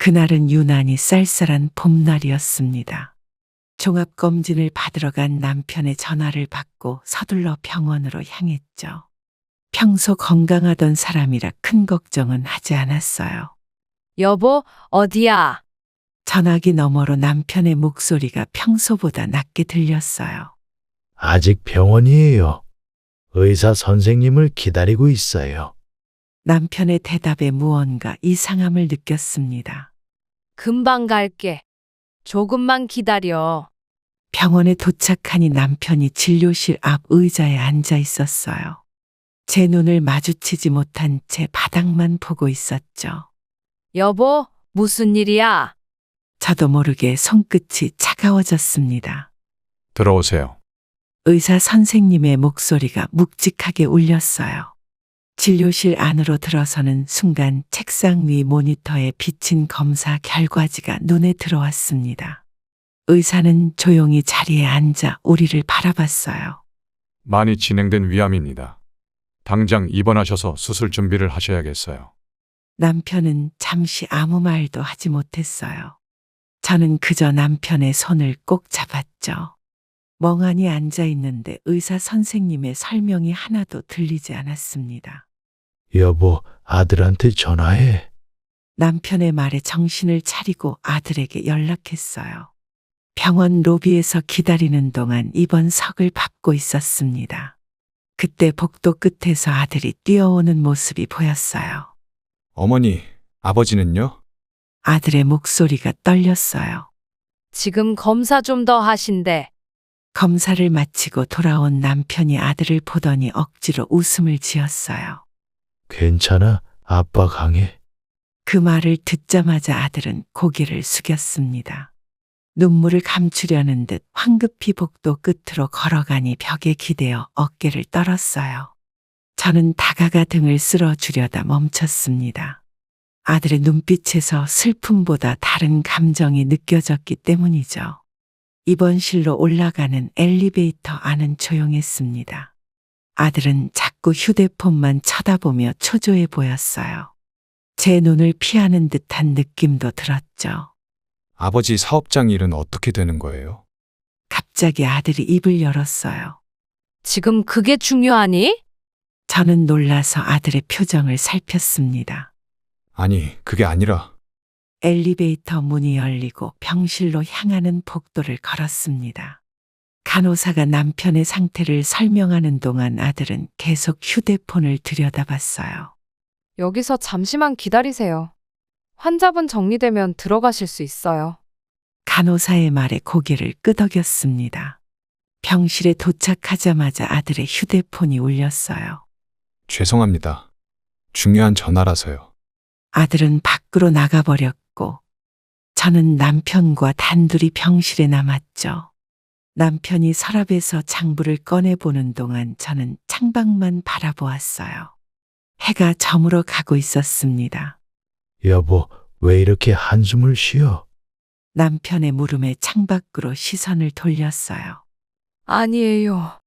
그날은 유난히 쌀쌀한 봄날이었습니다. 종합검진을 받으러 간 남편의 전화를 받고 서둘러 병원으로 향했죠. 평소 건강하던 사람이라 큰 걱정은 하지 않았어요. 여보, 어디야? 전화기 너머로 남편의 목소리가 평소보다 낮게 들렸어요. 아직 병원이에요. 의사 선생님을 기다리고 있어요. 남편의 대답에 무언가 이상함을 느꼈습니다. 금방 갈게. 조금만 기다려. 병원에 도착하니 남편이 진료실 앞 의자에 앉아 있었어요. 제 눈을 마주치지 못한 채 바닥만 보고 있었죠. 여보, 무슨 일이야? 저도 모르게 손끝이 차가워졌습니다. 들어오세요. 의사 선생님의 목소리가 묵직하게 울렸어요. 진료실 안으로 들어서는 순간 책상 위 모니터에 비친 검사 결과지가 눈에 들어왔습니다. 의사는 조용히 자리에 앉아 우리를 바라봤어요. 많이 진행된 위암입니다. 당장 입원하셔서 수술 준비를 하셔야겠어요. 남편은 잠시 아무 말도 하지 못했어요. 저는 그저 남편의 손을 꼭 잡았죠. 멍하니 앉아 있는데 의사 선생님의 설명이 하나도 들리지 않았습니다. 여보, 아들한테 전화해. 남편의 말에 정신을 차리고 아들에게 연락했어요. 병원 로비에서 기다리는 동안 입원석을 밟고 있었습니다. 그때 복도 끝에서 아들이 뛰어오는 모습이 보였어요. 어머니, 아버지는요? 아들의 목소리가 떨렸어요. 지금 검사 좀 더 하신대. 검사를 마치고 돌아온 남편이 아들을 보더니 억지로 웃음을 지었어요. 괜찮아? 아빠 강해. 그 말을 듣자마자 아들은 고개를 숙였습니다. 눈물을 감추려는 듯 황급히 복도 끝으로 걸어가니 벽에 기대어 어깨를 떨었어요. 저는 다가가 등을 쓸어주려다 멈췄습니다. 아들의 눈빛에서 슬픔보다 다른 감정이 느껴졌기 때문이죠. 입원실로 올라가는 엘리베이터 안은 조용했습니다. 아들은 자꾸 휴대폰만 쳐다보며 초조해 보였어요. 제 눈을 피하는 듯한 느낌도 들었죠. 아버지 사업장 일은 어떻게 되는 거예요? 갑자기 아들이 입을 열었어요. 지금 그게 중요하니? 저는 놀라서 아들의 표정을 살폈습니다. 아니, 그게 아니라 엘리베이터 문이 열리고 병실로 향하는 복도를 걸었습니다. 간호사가 남편의 상태를 설명하는 동안 아들은 계속 휴대폰을 들여다봤어요. 여기서 잠시만 기다리세요. 환자분 정리되면 들어가실 수 있어요. 간호사의 말에 고개를 끄덕였습니다. 병실에 도착하자마자 아들의 휴대폰이 울렸어요. 죄송합니다. 중요한 전화라서요. 아들은 밖으로 나가버렸고 저는 남편과 단둘이 병실에 남았죠. 남편이 서랍에서 장부를 꺼내보는 동안 저는 창밖만 바라보았어요. 해가 저물어 가고 있었습니다. 여보, 왜 이렇게 한숨을 쉬어? 남편의 물음에 창밖으로 시선을 돌렸어요. 아니에요.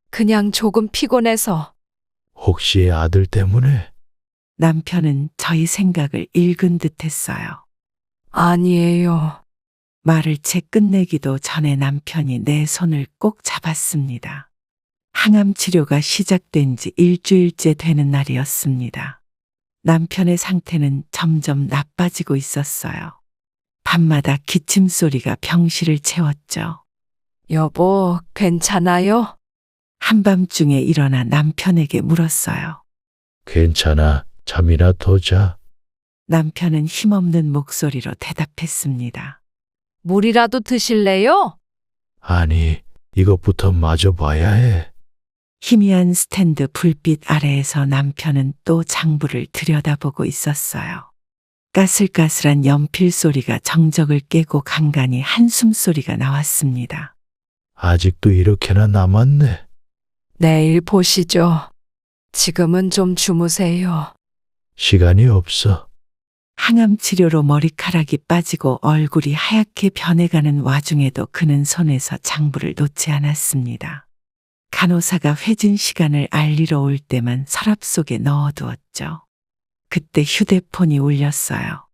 그냥 조금 피곤해서. 혹시 아들 때문에? 남편은 저희 생각을 읽은 듯 했어요. 아니에요. 말을 채 끝내기도 전에 남편이 내 손을 꼭 잡았습니다. 항암 치료가 시작된 지 일주일째 되는 날이었습니다. 남편의 상태는 점점 나빠지고 있었어요. 밤마다 기침 소리가 병실을 채웠죠. 여보, 괜찮아요? 한밤중에 일어나 남편에게 물었어요. 괜찮아. 잠이나 더 자. 남편은 힘없는 목소리로 대답했습니다. 물이라도 드실래요? 아니, 이것부터 마저 봐야 해. 희미한 스탠드 불빛 아래에서 남편은 또 장부를 들여다보고 있었어요. 까슬까슬한 연필 소리가 정적을 깨고 간간히 한숨 소리가 나왔습니다. 아직도 이렇게나 남았네. 내일 보시죠. 지금은 좀 주무세요. 시간이 없어. 항암 치료로 머리카락이 빠지고 얼굴이 하얗게 변해가는 와중에도 그는 손에서 장부를 놓지 않았습니다. 간호사가 회진 시간을 알리러 올 때만 서랍 속에 넣어두었죠. 그때 휴대폰이 울렸어요.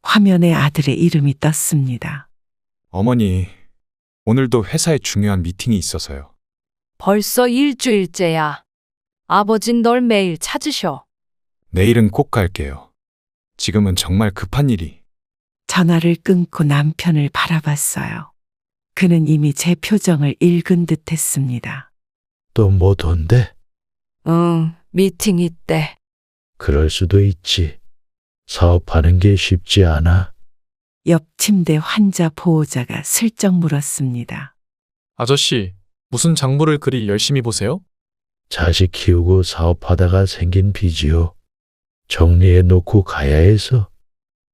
화면에 아들의 이름이 떴습니다. 어머니, 오늘도 회사에 중요한 미팅이 있어서요. 벌써 일주일째야. 아버진 널 매일 찾으셔. 내일은 꼭 갈게요. 지금은 정말 급한 일이. 전화를 끊고 남편을 바라봤어요. 그는 이미 제 표정을 읽은 듯 했습니다. 또 뭐 돈데? 응, 미팅 있대. 그럴 수도 있지. 사업하는 게 쉽지 않아. 옆 침대 환자 보호자가 슬쩍 물었습니다. 아저씨, 무슨 장부를 그리 열심히 보세요? 자식 키우고 사업하다가 생긴 빚이요. 정리해 놓고 가야 해서.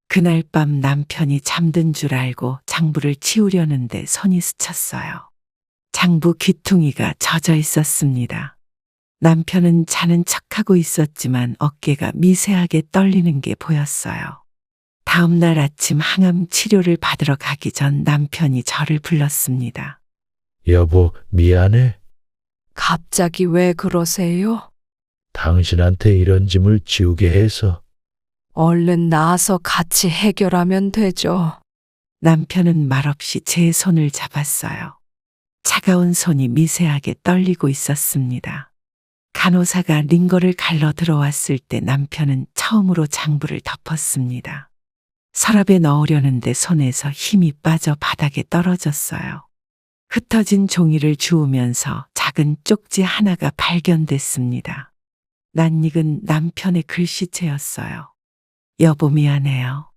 그날 밤 남편이 잠든 줄 알고 장부를 치우려는데 손이 스쳤어요. 장부 귀퉁이가 젖어 있었습니다. 남편은 자는 척하고 있었지만 어깨가 미세하게 떨리는 게 보였어요. 다음 날 아침 항암 치료를 받으러 가기 전 남편이 저를 불렀습니다. 여보, 미안해. 갑자기 왜 그러세요? 당신한테 이런 짐을 지우게 해서. 얼른 나와서 같이 해결하면 되죠. 남편은 말없이 제 손을 잡았어요. 차가운 손이 미세하게 떨리고 있었습니다. 간호사가 링거를 갈러 들어왔을 때 남편은 처음으로 장부를 덮었습니다. 서랍에 넣으려는데 손에서 힘이 빠져 바닥에 떨어졌어요. 흩어진 종이를 주우면서 작은 쪽지 하나가 발견됐습니다. 낯익은 남편의 글씨체였어요. 여보 미안해요.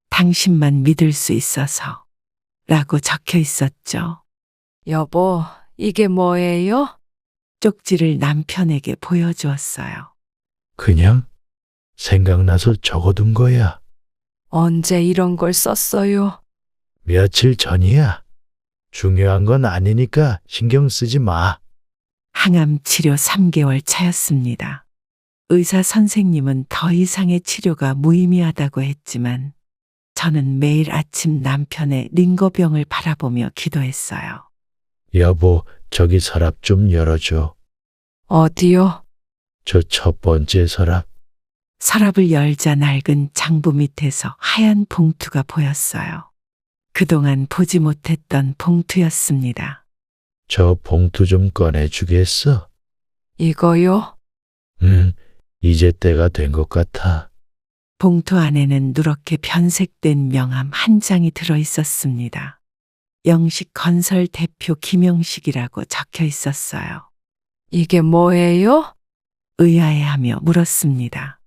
당신만 믿을 수 있어서 라고 적혀 있었죠. 여보, 이게 뭐예요? 쪽지를 남편에게 보여주었어요. 그냥 생각나서 적어둔 거야. 언제 이런 걸 썼어요? 며칠 전이야. 중요한 건 아니니까 신경 쓰지 마. 항암 치료 3개월 차였습니다. 의사 선생님은 더 이상의 치료가 무의미하다고 했지만 저는 매일 아침 남편의 링거병을 바라보며 기도했어요. 여보, 저기 서랍 좀 열어줘. 어디요? 저 첫 번째 서랍. 서랍을 열자 낡은 장부 밑에서 하얀 봉투가 보였어요. 그동안 보지 못했던 봉투였습니다. 저 봉투 좀 꺼내주겠어? 이거요? 이제 때가 된 것 같아. 봉투 안에는 누렇게 변색된 명함 한 장이 들어 있었습니다. 영식 건설 대표 김영식이라고 적혀 있었어요. 이게 뭐예요? 의아해하며 물었습니다.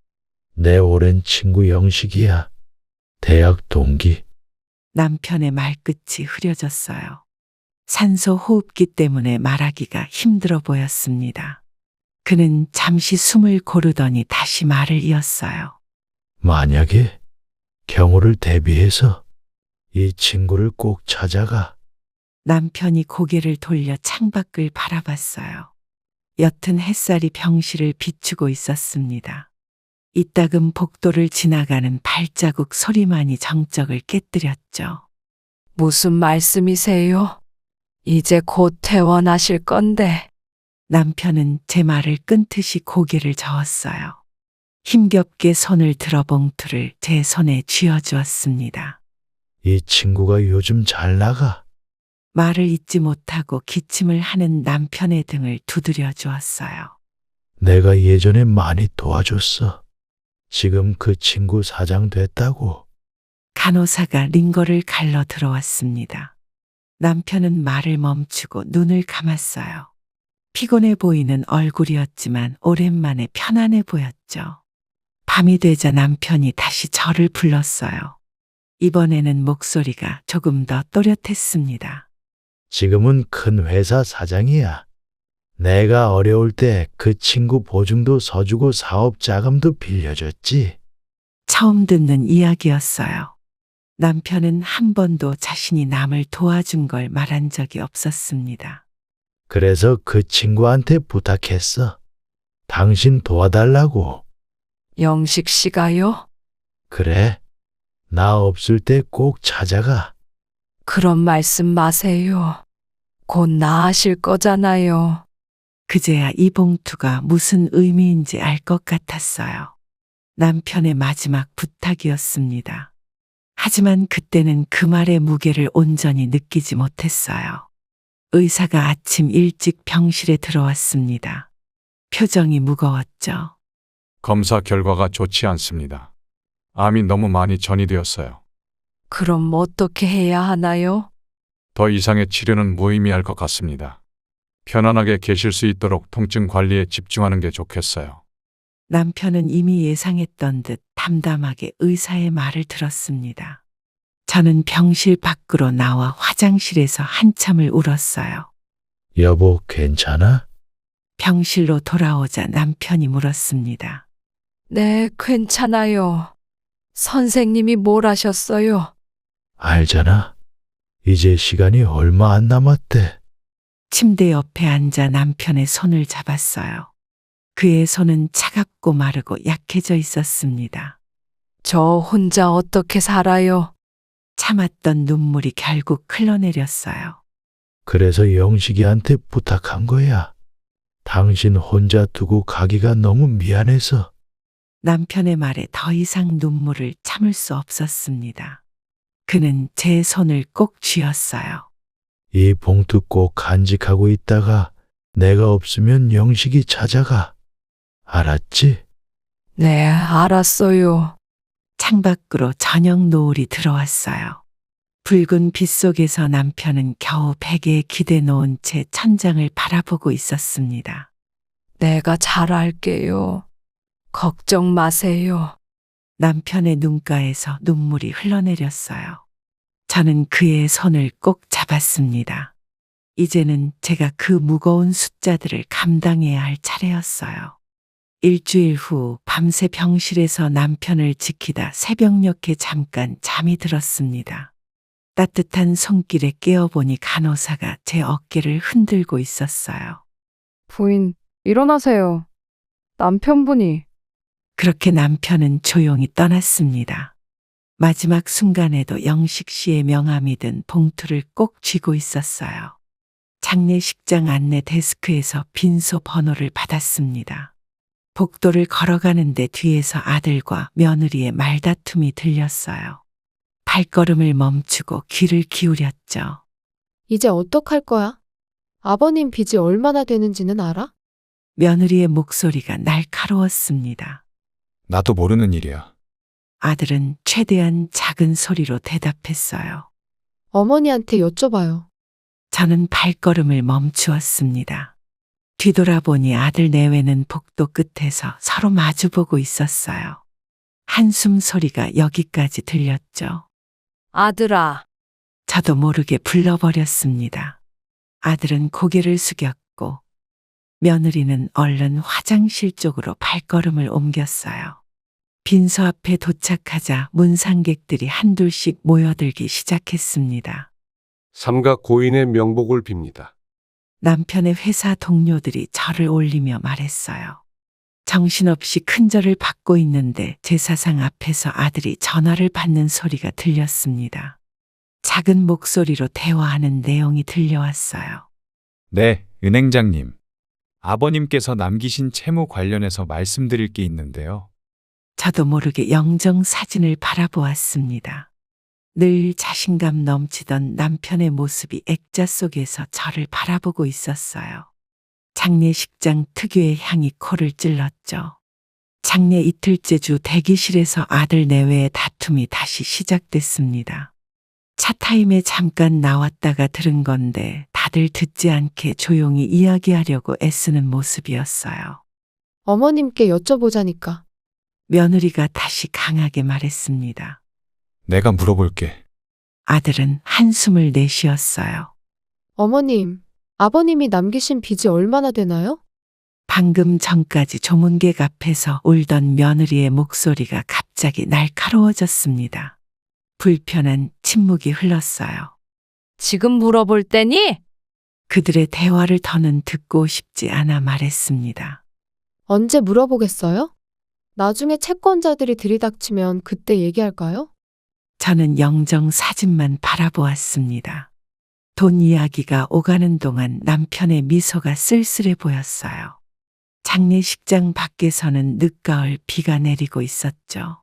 내 오랜 친구 영식이야. 대학 동기. 남편의 말끝이 흐려졌어요. 산소 호흡기 때문에 말하기가 힘들어 보였습니다. 그는 잠시 숨을 고르더니 다시 말을 이었어요. 만약에 경우를 대비해서 이 친구를 꼭 찾아가. 남편이 고개를 돌려 창밖을 바라봤어요. 옅은 햇살이 병실을 비추고 있었습니다. 이따금 복도를 지나가는 발자국 소리만이 정적을 깨뜨렸죠. 무슨 말씀이세요? 이제 곧 퇴원하실 건데. 남편은 제 말을 끊듯이 고개를 저었어요. 힘겹게 손을 들어 봉투를 제 손에 쥐어주었습니다. 이 친구가 요즘 잘 나가. 말을 잇지 못하고 기침을 하는 남편의 등을 두드려 주었어요. 내가 예전에 많이 도와줬어. 지금 그 친구 사장 됐다고. 간호사가 링거를 갈러 들어왔습니다. 남편은 말을 멈추고 눈을 감았어요. 피곤해 보이는 얼굴이었지만 오랜만에 편안해 보였죠. 밤이 되자 남편이 다시 저를 불렀어요. 이번에는 목소리가 조금 더 또렷했습니다. 지금은 큰 회사 사장이야. 내가 어려울 때 그 친구 보증도 서주고 사업 자금도 빌려줬지. 처음 듣는 이야기였어요. 남편은 한 번도 자신이 남을 도와준 걸 말한 적이 없었습니다. 그래서 그 친구한테 부탁했어. 당신 도와달라고. 영식 씨가요? 그래. 나 없을 때 꼭 찾아가. 그런 말씀 마세요. 곧 나으실 거잖아요. 그제야 이 봉투가 무슨 의미인지 알 것 같았어요. 남편의 마지막 부탁이었습니다. 하지만 그때는 그 말의 무게를 온전히 느끼지 못했어요. 의사가 아침 일찍 병실에 들어왔습니다. 표정이 무거웠죠. 검사 결과가 좋지 않습니다. 암이 너무 많이 전이되었어요. 그럼 어떻게 해야 하나요? 더 이상의 치료는 무의미할 것 같습니다. 편안하게 계실 수 있도록 통증 관리에 집중하는 게 좋겠어요. 남편은 이미 예상했던 듯 담담하게 의사의 말을 들었습니다. 저는 병실 밖으로 나와 화장실에서 한참을 울었어요. 여보, 괜찮아? 병실로 돌아오자 남편이 물었습니다. 네, 괜찮아요. 선생님이 뭘 하셨어요? 알잖아. 이제 시간이 얼마 안 남았대. 침대 옆에 앉아 남편의 손을 잡았어요. 그의 손은 차갑고 마르고 약해져 있었습니다. 저 혼자 어떻게 살아요? 참았던 눈물이 결국 흘러내렸어요. 그래서 영식이한테 부탁한 거야. 당신 혼자 두고 가기가 너무 미안해서. 남편의 말에 더 이상 눈물을 참을 수 없었습니다. 그는 제 손을 꼭 쥐었어요. 이 봉투 꼭 간직하고 있다가 내가 없으면 영식이 찾아가. 알았지? 네, 알았어요. 창밖으로 저녁 노을이 들어왔어요. 붉은 빛 속에서 남편은 겨우 베개에 기대 놓은 채 천장을 바라보고 있었습니다. 내가 잘할게요. 걱정 마세요. 남편의 눈가에서 눈물이 흘러내렸어요. 저는 그의 손을 꼭 잡았습니다. 이제는 제가 그 무거운 숫자들을 감당해야 할 차례였어요. 일주일 후 밤새 병실에서 남편을 지키다 새벽녘에 잠깐 잠이 들었습니다. 따뜻한 손길에 깨어보니 간호사가 제 어깨를 흔들고 있었어요. 부인, 일어나세요. 남편분이. 그렇게 남편은 조용히 떠났습니다. 마지막 순간에도 영식 씨의 명함이 든 봉투를 꼭 쥐고 있었어요. 장례식장 안내 데스크에서 빈소 번호를 받았습니다. 복도를 걸어가는데 뒤에서 아들과 며느리의 말다툼이 들렸어요. 발걸음을 멈추고 귀를 기울였죠. 이제 어떡할 거야? 아버님 빚이 얼마나 되는지는 알아? 며느리의 목소리가 날카로웠습니다. 나도 모르는 일이야. 아들은 최대한 작은 소리로 대답했어요. 어머니한테 여쭤봐요. 저는 발걸음을 멈추었습니다. 뒤돌아보니 아들 내외는 복도 끝에서 서로 마주보고 있었어요. 한숨 소리가 여기까지 들렸죠. 아들아, 저도 모르게 불러버렸습니다. 아들은 고개를 숙였고 며느리는 얼른 화장실 쪽으로 발걸음을 옮겼어요. 빈소 앞에 도착하자 문상객들이 한둘씩 모여들기 시작했습니다. 삼가 고인의 명복을 빕니다. 남편의 회사 동료들이 절을 올리며 말했어요. 정신없이 큰절을 받고 있는데 제사상 앞에서 아들이 전화를 받는 소리가 들렸습니다. 작은 목소리로 대화하는 내용이 들려왔어요. 네, 은행장님. 아버님께서 남기신 채무 관련해서 말씀드릴 게 있는데요. 저도 모르게 영정 사진을 바라보았습니다. 늘 자신감 넘치던 남편의 모습이 액자 속에서 저를 바라보고 있었어요. 장례식장 특유의 향이 코를 찔렀죠. 장례 이틀째 주 대기실에서 아들 내외의 다툼이 다시 시작됐습니다. 차 타임에 잠깐 나왔다가 들은 건데 다들 듣지 않게 조용히 이야기하려고 애쓰는 모습이었어요. 어머님께 여쭤보자니까. 며느리가 다시 강하게 말했습니다. 내가 물어볼게. 아들은 한숨을 내쉬었어요. 어머님, 아버님이 남기신 빚이 얼마나 되나요? 방금 전까지 조문객 앞에서 울던 며느리의 목소리가 갑자기 날카로워졌습니다. 불편한 침묵이 흘렀어요. 지금 물어볼 때니? 그들의 대화를 더는 듣고 싶지 않아 말했습니다. 언제 물어보겠어요? 나중에 채권자들이 들이닥치면 그때 얘기할까요? 저는 영정 사진만 바라보았습니다. 돈 이야기가 오가는 동안 남편의 미소가 쓸쓸해 보였어요. 장례식장 밖에서는 늦가을 비가 내리고 있었죠.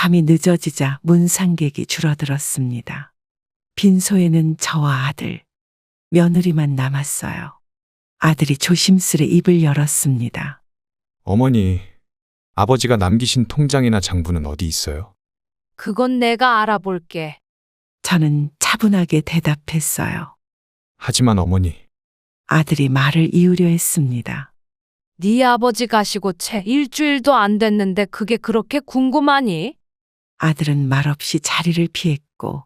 밤이 늦어지자 문상객이 줄어들었습니다. 빈소에는 저와 아들, 며느리만 남았어요. 아들이 조심스레 입을 열었습니다. 어머니, 아버지가 남기신 통장이나 장부는 어디 있어요? 그건 내가 알아볼게. 저는 차분하게 대답했어요. 하지만 어머니, 아들이 말을 이으려 했습니다. 네 아버지 가시고 채 일주일도 안 됐는데 그게 그렇게 궁금하니? 아들은 말없이 자리를 피했고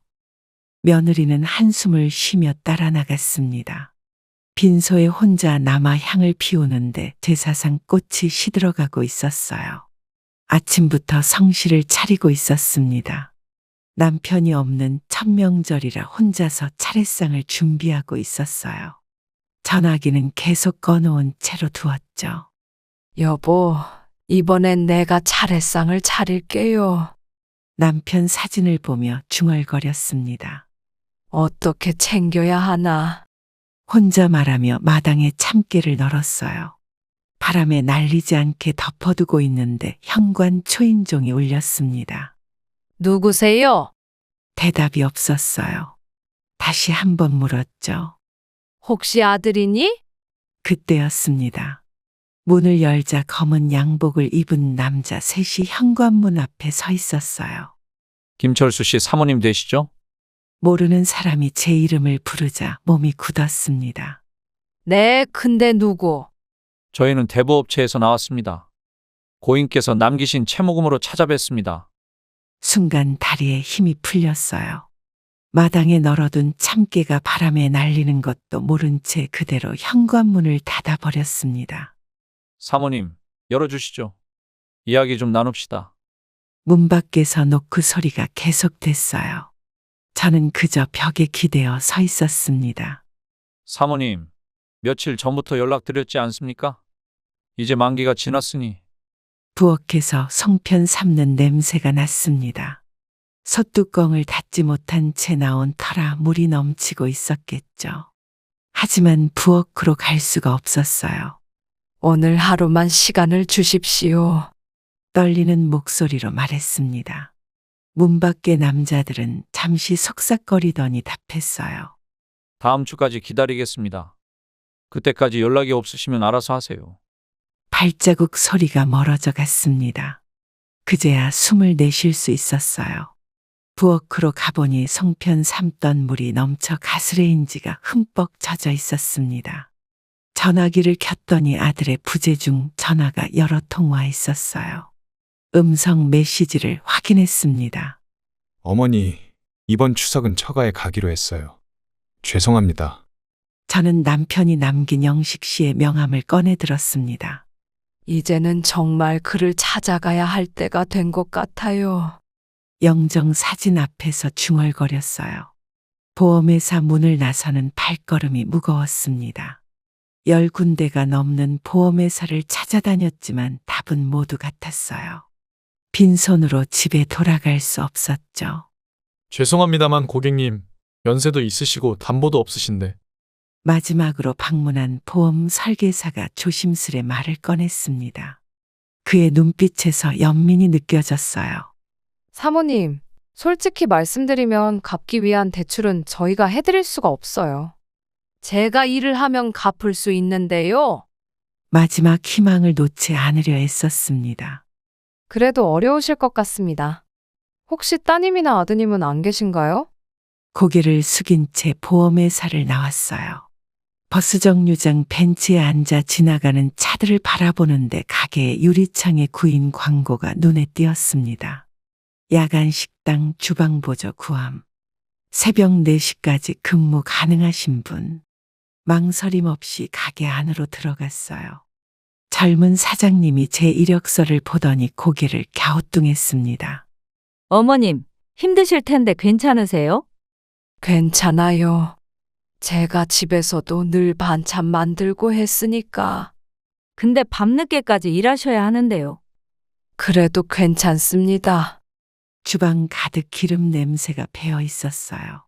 며느리는 한숨을 쉬며 따라 나갔습니다. 빈소에 혼자 남아 향을 피우는데 제사상 꽃이 시들어가고 있었어요. 아침부터 성실을 차리고 있었습니다. 남편이 없는 첫 명절이라 혼자서 차례상을 준비하고 있었어요. 전화기는 계속 꺼놓은 채로 두었죠. 여보, 이번엔 내가 차례상을 차릴게요. 남편 사진을 보며 중얼거렸습니다. 어떻게 챙겨야 하나? 혼자 말하며 마당에 참깨를 널었어요. 바람에 날리지 않게 덮어두고 있는데 현관 초인종이 울렸습니다. 누구세요? 대답이 없었어요. 다시 한번 물었죠. 혹시 아들이니? 그때였습니다. 문을 열자 검은 양복을 입은 남자 셋이 현관문 앞에 서 있었어요. 김철수 씨 사모님 되시죠? 모르는 사람이 제 이름을 부르자 몸이 굳었습니다. 네, 근데 누구? 저희는 대부업체에서 나왔습니다. 고인께서 남기신 채무금으로 찾아뵀습니다. 순간 다리에 힘이 풀렸어요. 마당에 널어둔 참깨가 바람에 날리는 것도 모른 채 그대로 현관문을 닫아버렸습니다. 사모님, 열어주시죠. 이야기 좀 나눕시다. 문 밖에서 노크 소리가 계속됐어요. 저는 그저 벽에 기대어 서 있었습니다. 사모님, 며칠 전부터 연락드렸지 않습니까? 이제 만기가 지났으니. 부엌에서 송편 삶는 냄새가 났습니다. 솥뚜껑을 닫지 못한 채 나온 터라 물이 넘치고 있었겠죠. 하지만 부엌으로 갈 수가 없었어요. 오늘 하루만 시간을 주십시오. 떨리는 목소리로 말했습니다. 문 밖의 남자들은 잠시 속삭거리더니 답했어요. 다음 주까지 기다리겠습니다. 그때까지 연락이 없으시면 알아서 하세요. 발자국 소리가 멀어져 갔습니다. 그제야 숨을 내쉴 수 있었어요. 부엌으로 가보니 송편 삶던 물이 넘쳐 가스레인지가 흠뻑 젖어 있었습니다. 전화기를 켰더니 아들의 부재 중 전화가 여러 통 와 있었어요. 음성 메시지를 확인했습니다. 어머니, 이번 추석은 처가에 가기로 했어요. 죄송합니다. 저는 남편이 남긴 영식 씨의 명함을 꺼내 들었습니다. 이제는 정말 그를 찾아가야 할 때가 된 것 같아요. 영정 사진 앞에서 중얼거렸어요. 보험회사 문을 나서는 발걸음이 무거웠습니다. 10군데가 넘는 보험회사를 찾아다녔지만 답은 모두 같았어요. 빈손으로 집에 돌아갈 수 없었죠. 죄송합니다만 고객님, 연세도 있으시고 담보도 없으신데. 마지막으로 방문한 보험 설계사가 조심스레 말을 꺼냈습니다. 그의 눈빛에서 연민이 느껴졌어요. 사모님, 솔직히 말씀드리면 갚기 위한 대출은 저희가 해드릴 수가 없어요. 제가 일을 하면 갚을 수 있는데요. 마지막 희망을 놓지 않으려 애썼습니다. 그래도 어려우실 것 같습니다. 혹시 따님이나 아드님은 안 계신가요? 고개를 숙인 채 보험회사를 나왔어요. 버스 정류장 벤치에 앉아 지나가는 차들을 바라보는데 가게의 유리창에 구인 광고가 눈에 띄었습니다. 야간 식당 주방보조 구함. 새벽 4시까지 근무 가능하신 분. 망설임 없이 가게 안으로 들어갔어요. 젊은 사장님이 제 이력서를 보더니 고개를 갸우뚱했습니다. 어머님, 힘드실 텐데 괜찮으세요? 괜찮아요. 제가 집에서도 늘 반찬 만들고 했으니까. 근데 밤늦게까지 일하셔야 하는데요. 그래도 괜찮습니다. 주방 가득 기름 냄새가 배어 있었어요.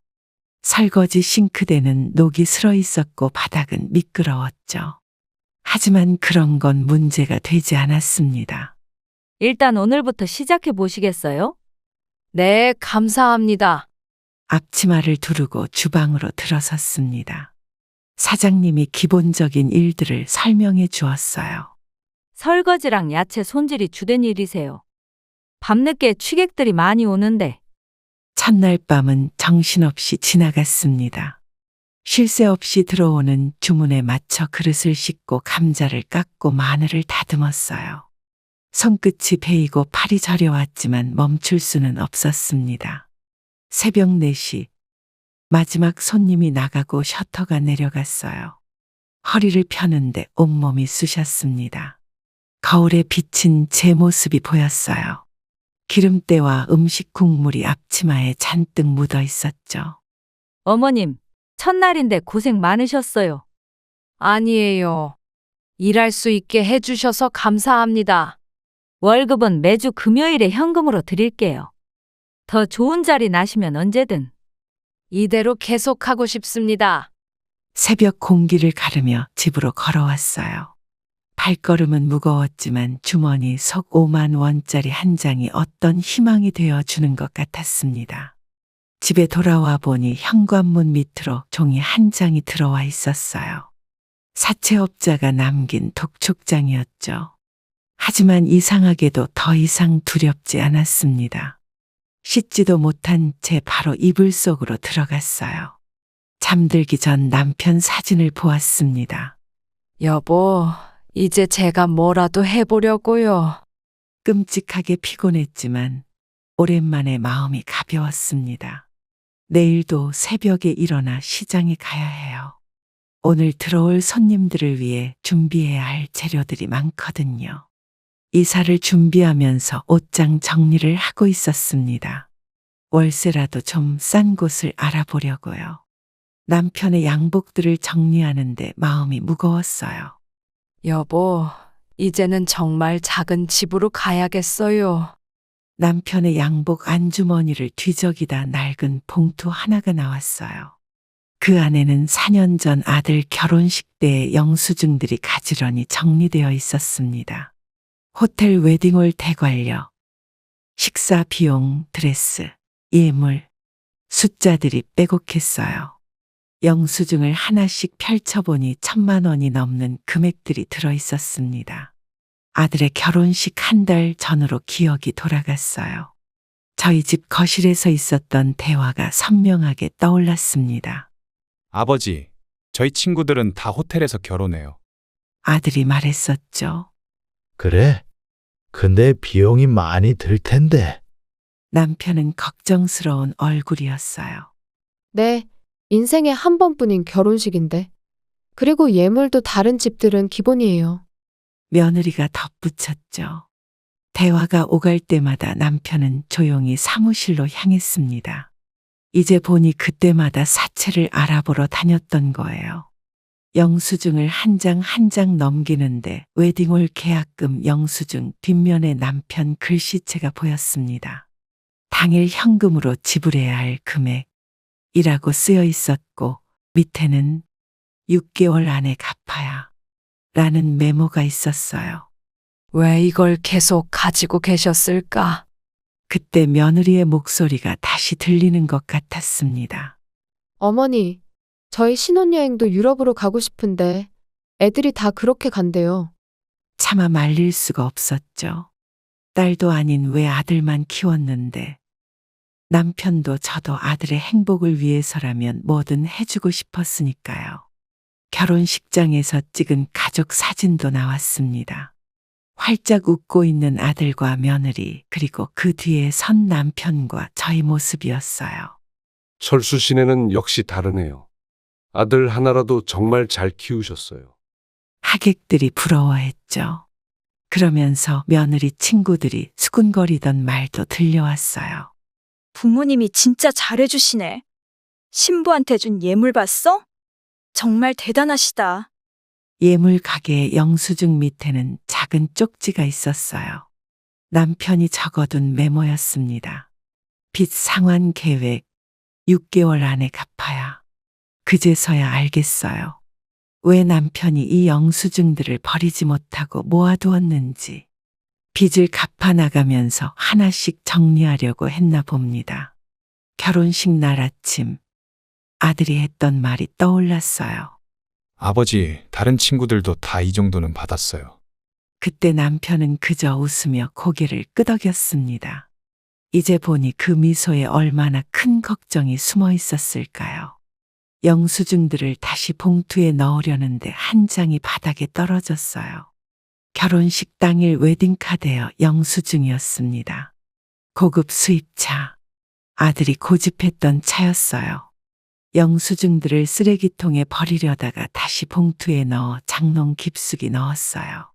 설거지 싱크대는 녹이 슬어 있었고 바닥은 미끄러웠죠. 하지만 그런 건 문제가 되지 않았습니다. 일단 오늘부터 시작해 보시겠어요? 네, 감사합니다. 앞치마를 두르고 주방으로 들어섰습니다. 사장님이 기본적인 일들을 설명해 주었어요. 설거지랑 야채 손질이 주된 일이세요. 밤늦게 취객들이 많이 오는데 첫날 밤은 정신없이 지나갔습니다. 쉴 새 없이 들어오는 주문에 맞춰 그릇을 씻고 감자를 깎고 마늘을 다듬었어요. 손끝이 베이고 팔이 저려왔지만 멈출 수는 없었습니다. 새벽 4시 마지막 손님이 나가고 셔터가 내려갔어요. 허리를 펴는데 온몸이 쑤셨습니다. 거울에 비친 제 모습이 보였어요. 기름때와 음식 국물이 앞치마에 잔뜩 묻어 있었죠. 어머님, 첫날인데 고생 많으셨어요. 아니에요. 일할 수 있게 해주셔서 감사합니다. 월급은 매주 금요일에 현금으로 드릴게요. 더 좋은 자리 나시면 언제든. 이대로 계속하고 싶습니다. 새벽 공기를 가르며 집으로 걸어왔어요. 발걸음은 무거웠지만 주머니 속 5만 원짜리 한 장이 어떤 희망이 되어 주는 것 같았습니다. 집에 돌아와 보니 현관문 밑으로 종이 한 장이 들어와 있었어요. 사채업자가 남긴 독촉장이었죠. 하지만 이상하게도 더 이상 두렵지 않았습니다. 씻지도 못한 채 바로 이불 속으로 들어갔어요. 잠들기 전 남편 사진을 보았습니다. 여보, 이제 제가 뭐라도 해보려고요. 끔찍하게 피곤했지만 오랜만에 마음이 가벼웠습니다. 내일도 새벽에 일어나 시장에 가야 해요. 오늘 들어올 손님들을 위해 준비해야 할 재료들이 많거든요. 이사를 준비하면서 옷장 정리를 하고 있었습니다. 월세라도 좀 싼 곳을 알아보려고요. 남편의 양복들을 정리하는데 마음이 무거웠어요. 여보, 이제는 정말 작은 집으로 가야겠어요. 남편의 양복 안주머니를 뒤적이다 낡은 봉투 하나가 나왔어요. 그 안에는 4년 전 아들 결혼식 때의 영수증들이 가지런히 정리되어 있었습니다. 호텔 웨딩홀 대관료, 식사 비용, 드레스, 예물, 숫자들이 빼곡했어요. 영수증을 하나씩 펼쳐보니 1,000만 원이 넘는 금액들이 들어있었습니다. 아들의 결혼식 한 달 전으로 기억이 돌아갔어요. 저희 집 거실에서 있었던 대화가 선명하게 떠올랐습니다. 아버지, 저희 친구들은 다 호텔에서 결혼해요. 아들이 말했었죠. 그래? 근데 비용이 많이 들 텐데. 남편은 걱정스러운 얼굴이었어요. 네, 인생에 한 번뿐인 결혼식인데. 그리고 예물도 다른 집들은 기본이에요. 며느리가 덧붙였죠. 대화가 오갈 때마다 남편은 조용히 사무실로 향했습니다. 이제 보니 그때마다 사채를 알아보러 다녔던 거예요. 영수증을 한 장 한 장 넘기는데 웨딩홀 계약금 영수증 뒷면에 남편 글씨체가 보였습니다. 당일 현금으로 지불해야 할 금액이라고 쓰여 있었고 밑에는 6개월 안에 갚아야 라는 메모가 있었어요. 왜 이걸 계속 가지고 계셨을까? 그때 며느리의 목소리가 다시 들리는 것 같았습니다. 어머니, 저희 신혼여행도 유럽으로 가고 싶은데 애들이 다 그렇게 간대요. 차마 말릴 수가 없었죠. 딸도 아닌 왜 아들만 키웠는데 남편도 저도 아들의 행복을 위해서라면 뭐든 해주고 싶었으니까요. 결혼식장에서 찍은 가족 사진도 나왔습니다. 활짝 웃고 있는 아들과 며느리 그리고 그 뒤에 선 남편과 저희 모습이었어요. 철수 씨네는 역시 다르네요. 아들 하나라도 정말 잘 키우셨어요. 하객들이 부러워했죠. 그러면서 며느리 친구들이 수군거리던 말도 들려왔어요. 부모님이 진짜 잘해주시네. 신부한테 준 예물 봤어? 정말 대단하시다. 예물 가게의 영수증 밑에는 작은 쪽지가 있었어요. 남편이 적어둔 메모였습니다. 빚 상환 계획 6개월 안에 갚아야. 그제서야 알겠어요. 왜 남편이 이 영수증들을 버리지 못하고 모아두었는지. 빚을 갚아 나가면서 하나씩 정리하려고 했나 봅니다. 결혼식 날 아침 아들이 했던 말이 떠올랐어요. 아버지, 다른 친구들도 다 이 정도는 받았어요. 그때 남편은 그저 웃으며 고개를 끄덕였습니다. 이제 보니 그 미소에 얼마나 큰 걱정이 숨어 있었을까요? 영수증들을 다시 봉투에 넣으려는데 한 장이 바닥에 떨어졌어요. 결혼식 당일 웨딩카드여 영수증이었습니다. 고급 수입차. 아들이 고집했던 차였어요. 영수증들을 쓰레기통에 버리려다가 다시 봉투에 넣어 장롱 깊숙이 넣었어요.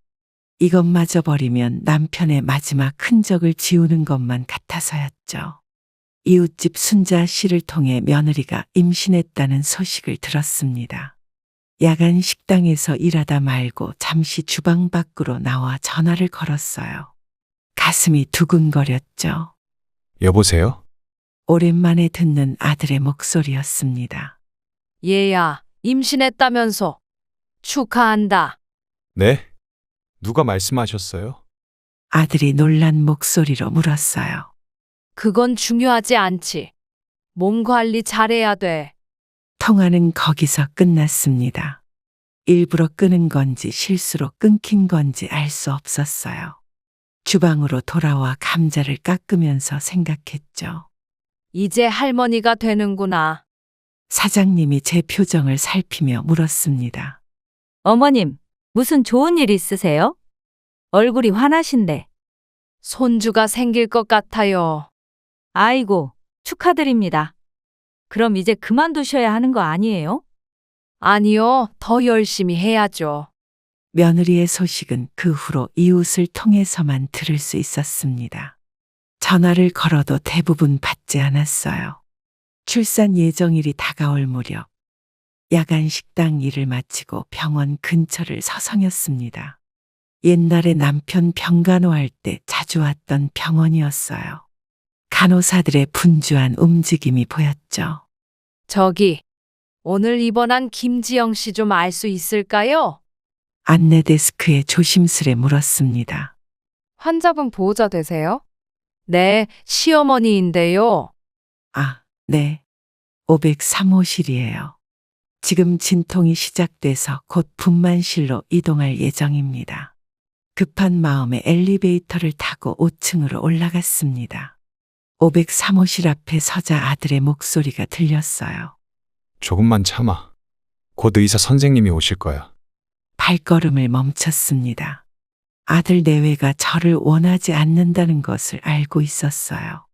이것마저 버리면 남편의 마지막 흔적을 지우는 것만 같아서였죠. 이웃집 순자 씨를 통해 며느리가 임신했다는 소식을 들었습니다. 야간 식당에서 일하다 말고 잠시 주방 밖으로 나와 전화를 걸었어요. 가슴이 두근거렸죠. 여보세요? 오랜만에 듣는 아들의 목소리였습니다. 얘야, 임신했다면서. 축하한다. 네? 누가 말씀하셨어요? 아들이 놀란 목소리로 물었어요. 그건 중요하지 않지. 몸 관리 잘해야 돼. 통화는 거기서 끝났습니다. 일부러 끊은 건지 실수로 끊긴 건지 알 수 없었어요. 주방으로 돌아와 감자를 깎으면서 생각했죠. 이제 할머니가 되는구나. 사장님이 제 표정을 살피며 물었습니다. 어머님, 무슨 좋은 일 있으세요? 얼굴이 환하신데. 손주가 생길 것 같아요. 아이고, 축하드립니다. 그럼 이제 그만두셔야 하는 거 아니에요? 아니요, 더 열심히 해야죠. 며느리의 소식은 그 후로 이웃을 통해서만 들을 수 있었습니다. 전화를 걸어도 대부분 받지 않았어요. 출산 예정일이 다가올 무렵 야간 식당 일을 마치고 병원 근처를 서성였습니다. 옛날에 남편 병간호할 때 자주 왔던 병원이었어요. 간호사들의 분주한 움직임이 보였죠. 저기, 오늘 입원한 김지영 씨 좀 알 수 있을까요? 안내 데스크에 조심스레 물었습니다. 환자분 보호자 되세요? 네, 시어머니인데요. 아, 네. 503호실이에요. 지금 진통이 시작돼서 곧 분만실로 이동할 예정입니다. 급한 마음에 엘리베이터를 타고 5층으로 올라갔습니다. 503호실 앞에 서자 아들의 목소리가 들렸어요. 조금만 참아. 곧 의사 선생님이 오실 거야. 발걸음을 멈췄습니다. 아들 내외가 저를 원하지 않는다는 것을 알고 있었어요.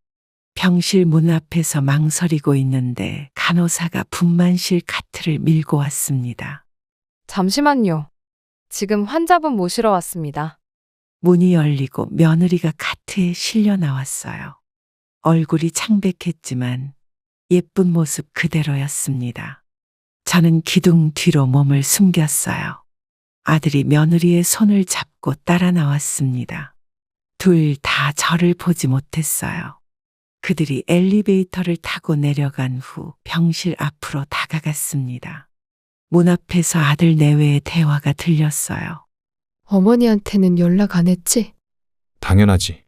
병실 문 앞에서 망설이고 있는데 간호사가 분만실 카트를 밀고 왔습니다. 잠시만요. 지금 환자분 모시러 왔습니다. 문이 열리고 며느리가 카트에 실려 나왔어요. 얼굴이 창백했지만 예쁜 모습 그대로였습니다. 저는 기둥 뒤로 몸을 숨겼어요. 아들이 며느리의 손을 잡고 따라 나왔습니다. 둘 다 저를 보지 못했어요. 그들이 엘리베이터를 타고 내려간 후 병실 앞으로 다가갔습니다. 문 앞에서 아들 내외의 대화가 들렸어요. 어머니한테는 연락 안 했지? 당연하지.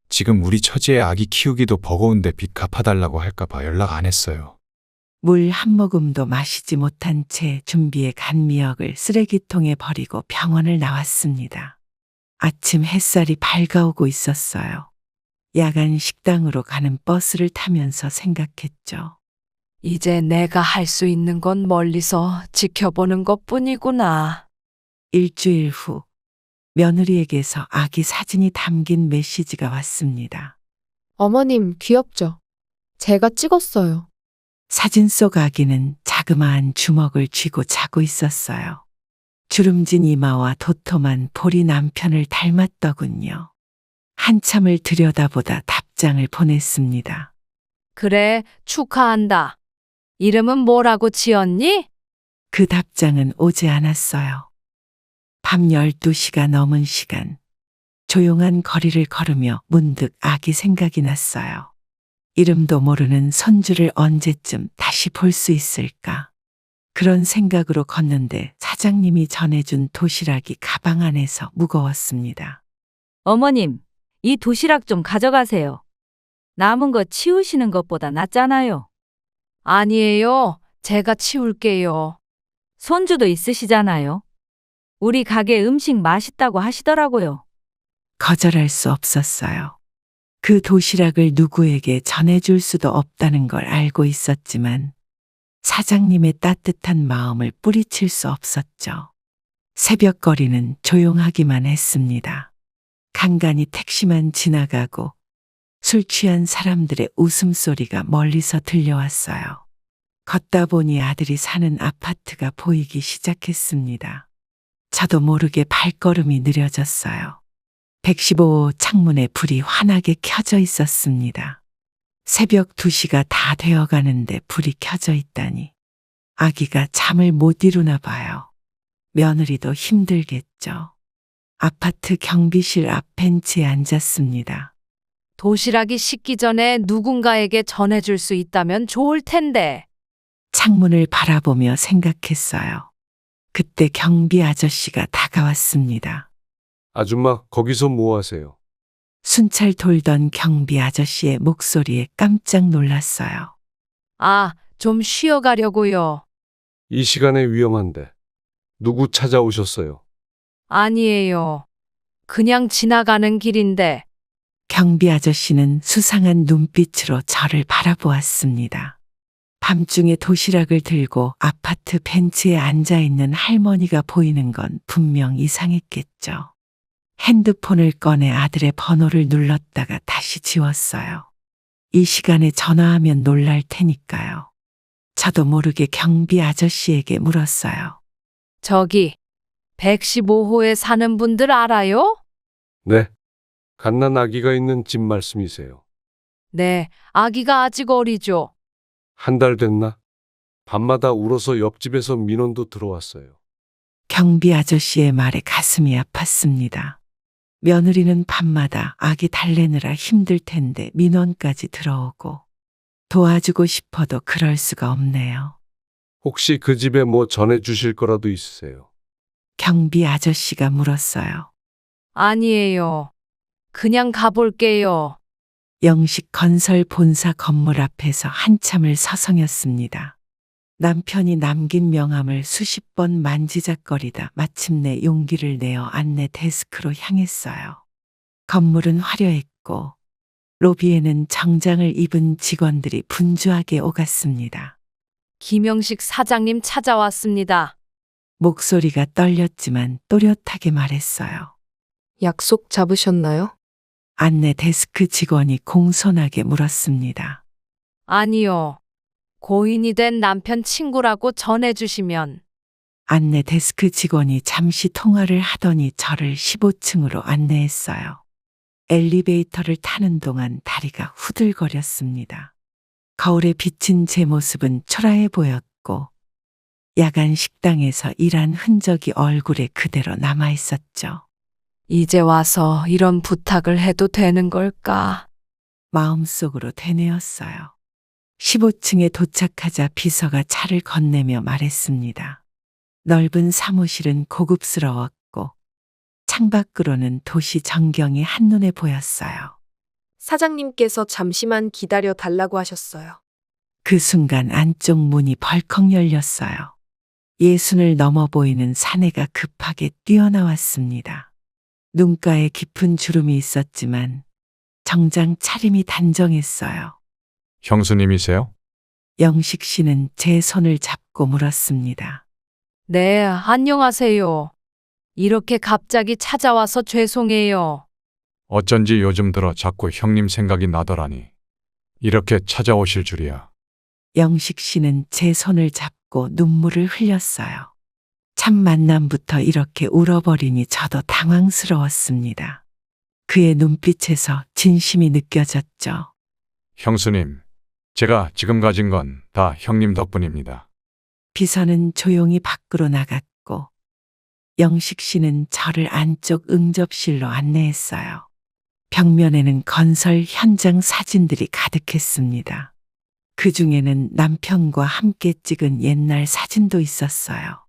지금 우리 처지에 아기 키우기도 버거운데 빚 갚아달라고 할까봐 연락 안 했어요. 물 한 모금도 마시지 못한 채 준비해 간 미역을 쓰레기통에 버리고 병원을 나왔습니다. 아침 햇살이 밝아오고 있었어요. 야간 식당으로 가는 버스를 타면서 생각했죠. 이제 내가 할 수 있는 건 멀리서 지켜보는 것뿐이구나. 일주일 후 며느리에게서 아기 사진이 담긴 메시지가 왔습니다. 어머님, 귀엽죠? 제가 찍었어요. 사진 속 아기는 자그마한 주먹을 쥐고 자고 있었어요. 주름진 이마와 도톰한 볼이 남편을 닮았더군요. 한참을 들여다보다 답장을 보냈습니다. 그래, 축하한다. 이름은 뭐라고 지었니? 그 답장은 오지 않았어요. 밤 12시가 넘은 시간, 조용한 거리를 걸으며 문득 아기 생각이 났어요. 이름도 모르는 손주를 언제쯤 다시 볼 수 있을까? 그런 생각으로 걷는데 사장님이 전해준 도시락이 가방 안에서 무거웠습니다. 어머님, 이 도시락 좀 가져가세요. 남은 거 치우시는 것보다 낫잖아요. 아니에요. 제가 치울게요. 손주도 있으시잖아요. 우리 가게 음식 맛있다고 하시더라고요. 거절할 수 없었어요. 그 도시락을 누구에게 전해줄 수도 없다는 걸 알고 있었지만 사장님의 따뜻한 마음을 뿌리칠 수 없었죠. 새벽거리는 조용하기만 했습니다. 간간히 택시만 지나가고 술 취한 사람들의 웃음소리가 멀리서 들려왔어요. 걷다 보니 아들이 사는 아파트가 보이기 시작했습니다. 저도 모르게 발걸음이 느려졌어요. 115호 창문에 불이 환하게 켜져 있었습니다. 새벽 2시가 다 되어 가는데 불이 켜져 있다니. 아기가 잠을 못 이루나 봐요. 며느리도 힘들겠죠. 아파트 경비실 앞 벤치에 앉았습니다. 도시락이 식기 전에 누군가에게 전해줄 수 있다면 좋을 텐데. 창문을 바라보며 생각했어요. 그때 경비 아저씨가 다가왔습니다. 아줌마, 거기서 뭐 하세요? 순찰 돌던 경비 아저씨의 목소리에 깜짝 놀랐어요. 아, 좀 쉬어가려고요. 이 시간에 위험한데. 누구 찾아오셨어요? 아니에요. 그냥 지나가는 길인데. 경비 아저씨는 수상한 눈빛으로 저를 바라보았습니다. 밤중에 도시락을 들고 아파트 벤치에 앉아있는 할머니가 보이는 건 분명 이상했겠죠. 핸드폰을 꺼내 아들의 번호를 눌렀다가 다시 지웠어요. 이 시간에 전화하면 놀랄 테니까요. 저도 모르게 경비 아저씨에게 물었어요. 저기, 115호에 사는 분들 알아요? 네. 갓난 아기가 있는 집 말씀이세요. 네, 아기가 아직 어리죠. 1달 됐나? 밤마다 울어서 옆집에서 민원도 들어왔어요. 경비 아저씨의 말에 가슴이 아팠습니다. 며느리는 밤마다 아기 달래느라 힘들 텐데 민원까지 들어오고 도와주고 싶어도 그럴 수가 없네요. 혹시 그 집에 뭐 전해주실 거라도 있으세요? 경비 아저씨가 물었어요. 아니에요. 그냥 가볼게요. 영식 건설 본사 건물 앞에서 한참을 서성였습니다. 남편이 남긴 명함을 수십 번 만지작거리다 마침내 용기를 내어 안내 데스크로 향했어요. 건물은 화려했고 로비에는 정장을 입은 직원들이 분주하게 오갔습니다. 김영식 사장님 찾아왔습니다. 목소리가 떨렸지만 또렷하게 말했어요. 약속 잡으셨나요? 안내 데스크 직원이 공손하게 물었습니다. 아니요. 고인이 된 남편 친구라고 전해주시면. 안내 데스크 직원이 잠시 통화를 하더니 저를 15층으로 안내했어요. 엘리베이터를 타는 동안 다리가 후들거렸습니다. 거울에 비친 제 모습은 초라해 보였고 야간 식당에서 일한 흔적이 얼굴에 그대로 남아 있었죠. 이제 와서 이런 부탁을 해도 되는 걸까? 마음속으로 되뇌었어요. 15층에 도착하자 비서가 차를 건네며 말했습니다. 넓은 사무실은 고급스러웠고 창밖으로는 도시 전경이 한눈에 보였어요. 사장님께서 잠시만 기다려 달라고 하셨어요. 그 순간 안쪽 문이 벌컥 열렸어요. 예순을 넘어 보이는 사내가 급하게 뛰어나왔습니다. 눈가에 깊은 주름이 있었지만 정장 차림이 단정했어요. 형수님이세요? 영식 씨는 제 손을 잡고 물었습니다. 네, 안녕하세요. 이렇게 갑자기 찾아와서 죄송해요. 어쩐지 요즘 들어 자꾸 형님 생각이 나더라니. 이렇게 찾아오실 줄이야. 영식 씨는 제 손을 잡고 눈물을 흘렸어요. 첫 만남부터 이렇게 울어버리니 저도 당황스러웠습니다. 그의 눈빛에서 진심이 느껴졌죠. 형수님, 제가 지금 가진 건 다 형님 덕분입니다. 비서는 조용히 밖으로 나갔고 영식 씨는 저를 안쪽 응접실로 안내했어요. 벽면에는 건설 현장 사진들이 가득했습니다. 그 중에는 남편과 함께 찍은 옛날 사진도 있었어요.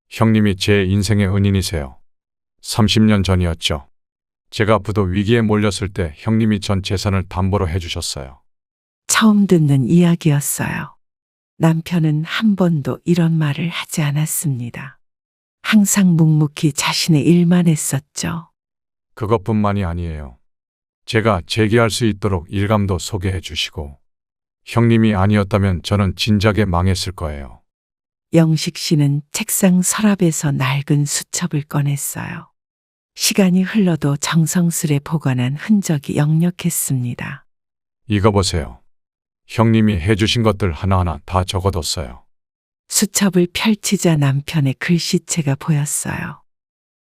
형님이 제 인생의 은인이세요. 30년 전이었죠. 제가 부도 위기에 몰렸을 때 형님이 전 재산을 담보로 해주셨어요. 처음 듣는 이야기였어요. 남편은 한 번도 이런 말을 하지 않았습니다. 항상 묵묵히 자신의 일만 했었죠. 그것뿐만이 아니에요. 제가 재기할 수 있도록 일감도 소개해 주시고, 형님이 아니었다면 저는 진작에 망했을 거예요. 영식 씨는 책상 서랍에서 낡은 수첩을 꺼냈어요. 시간이 흘러도 정성스레 보관한 흔적이 역력했습니다. 이거 보세요. 형님이 해주신 것들 하나하나 다 적어뒀어요. 수첩을 펼치자 남편의 글씨체가 보였어요.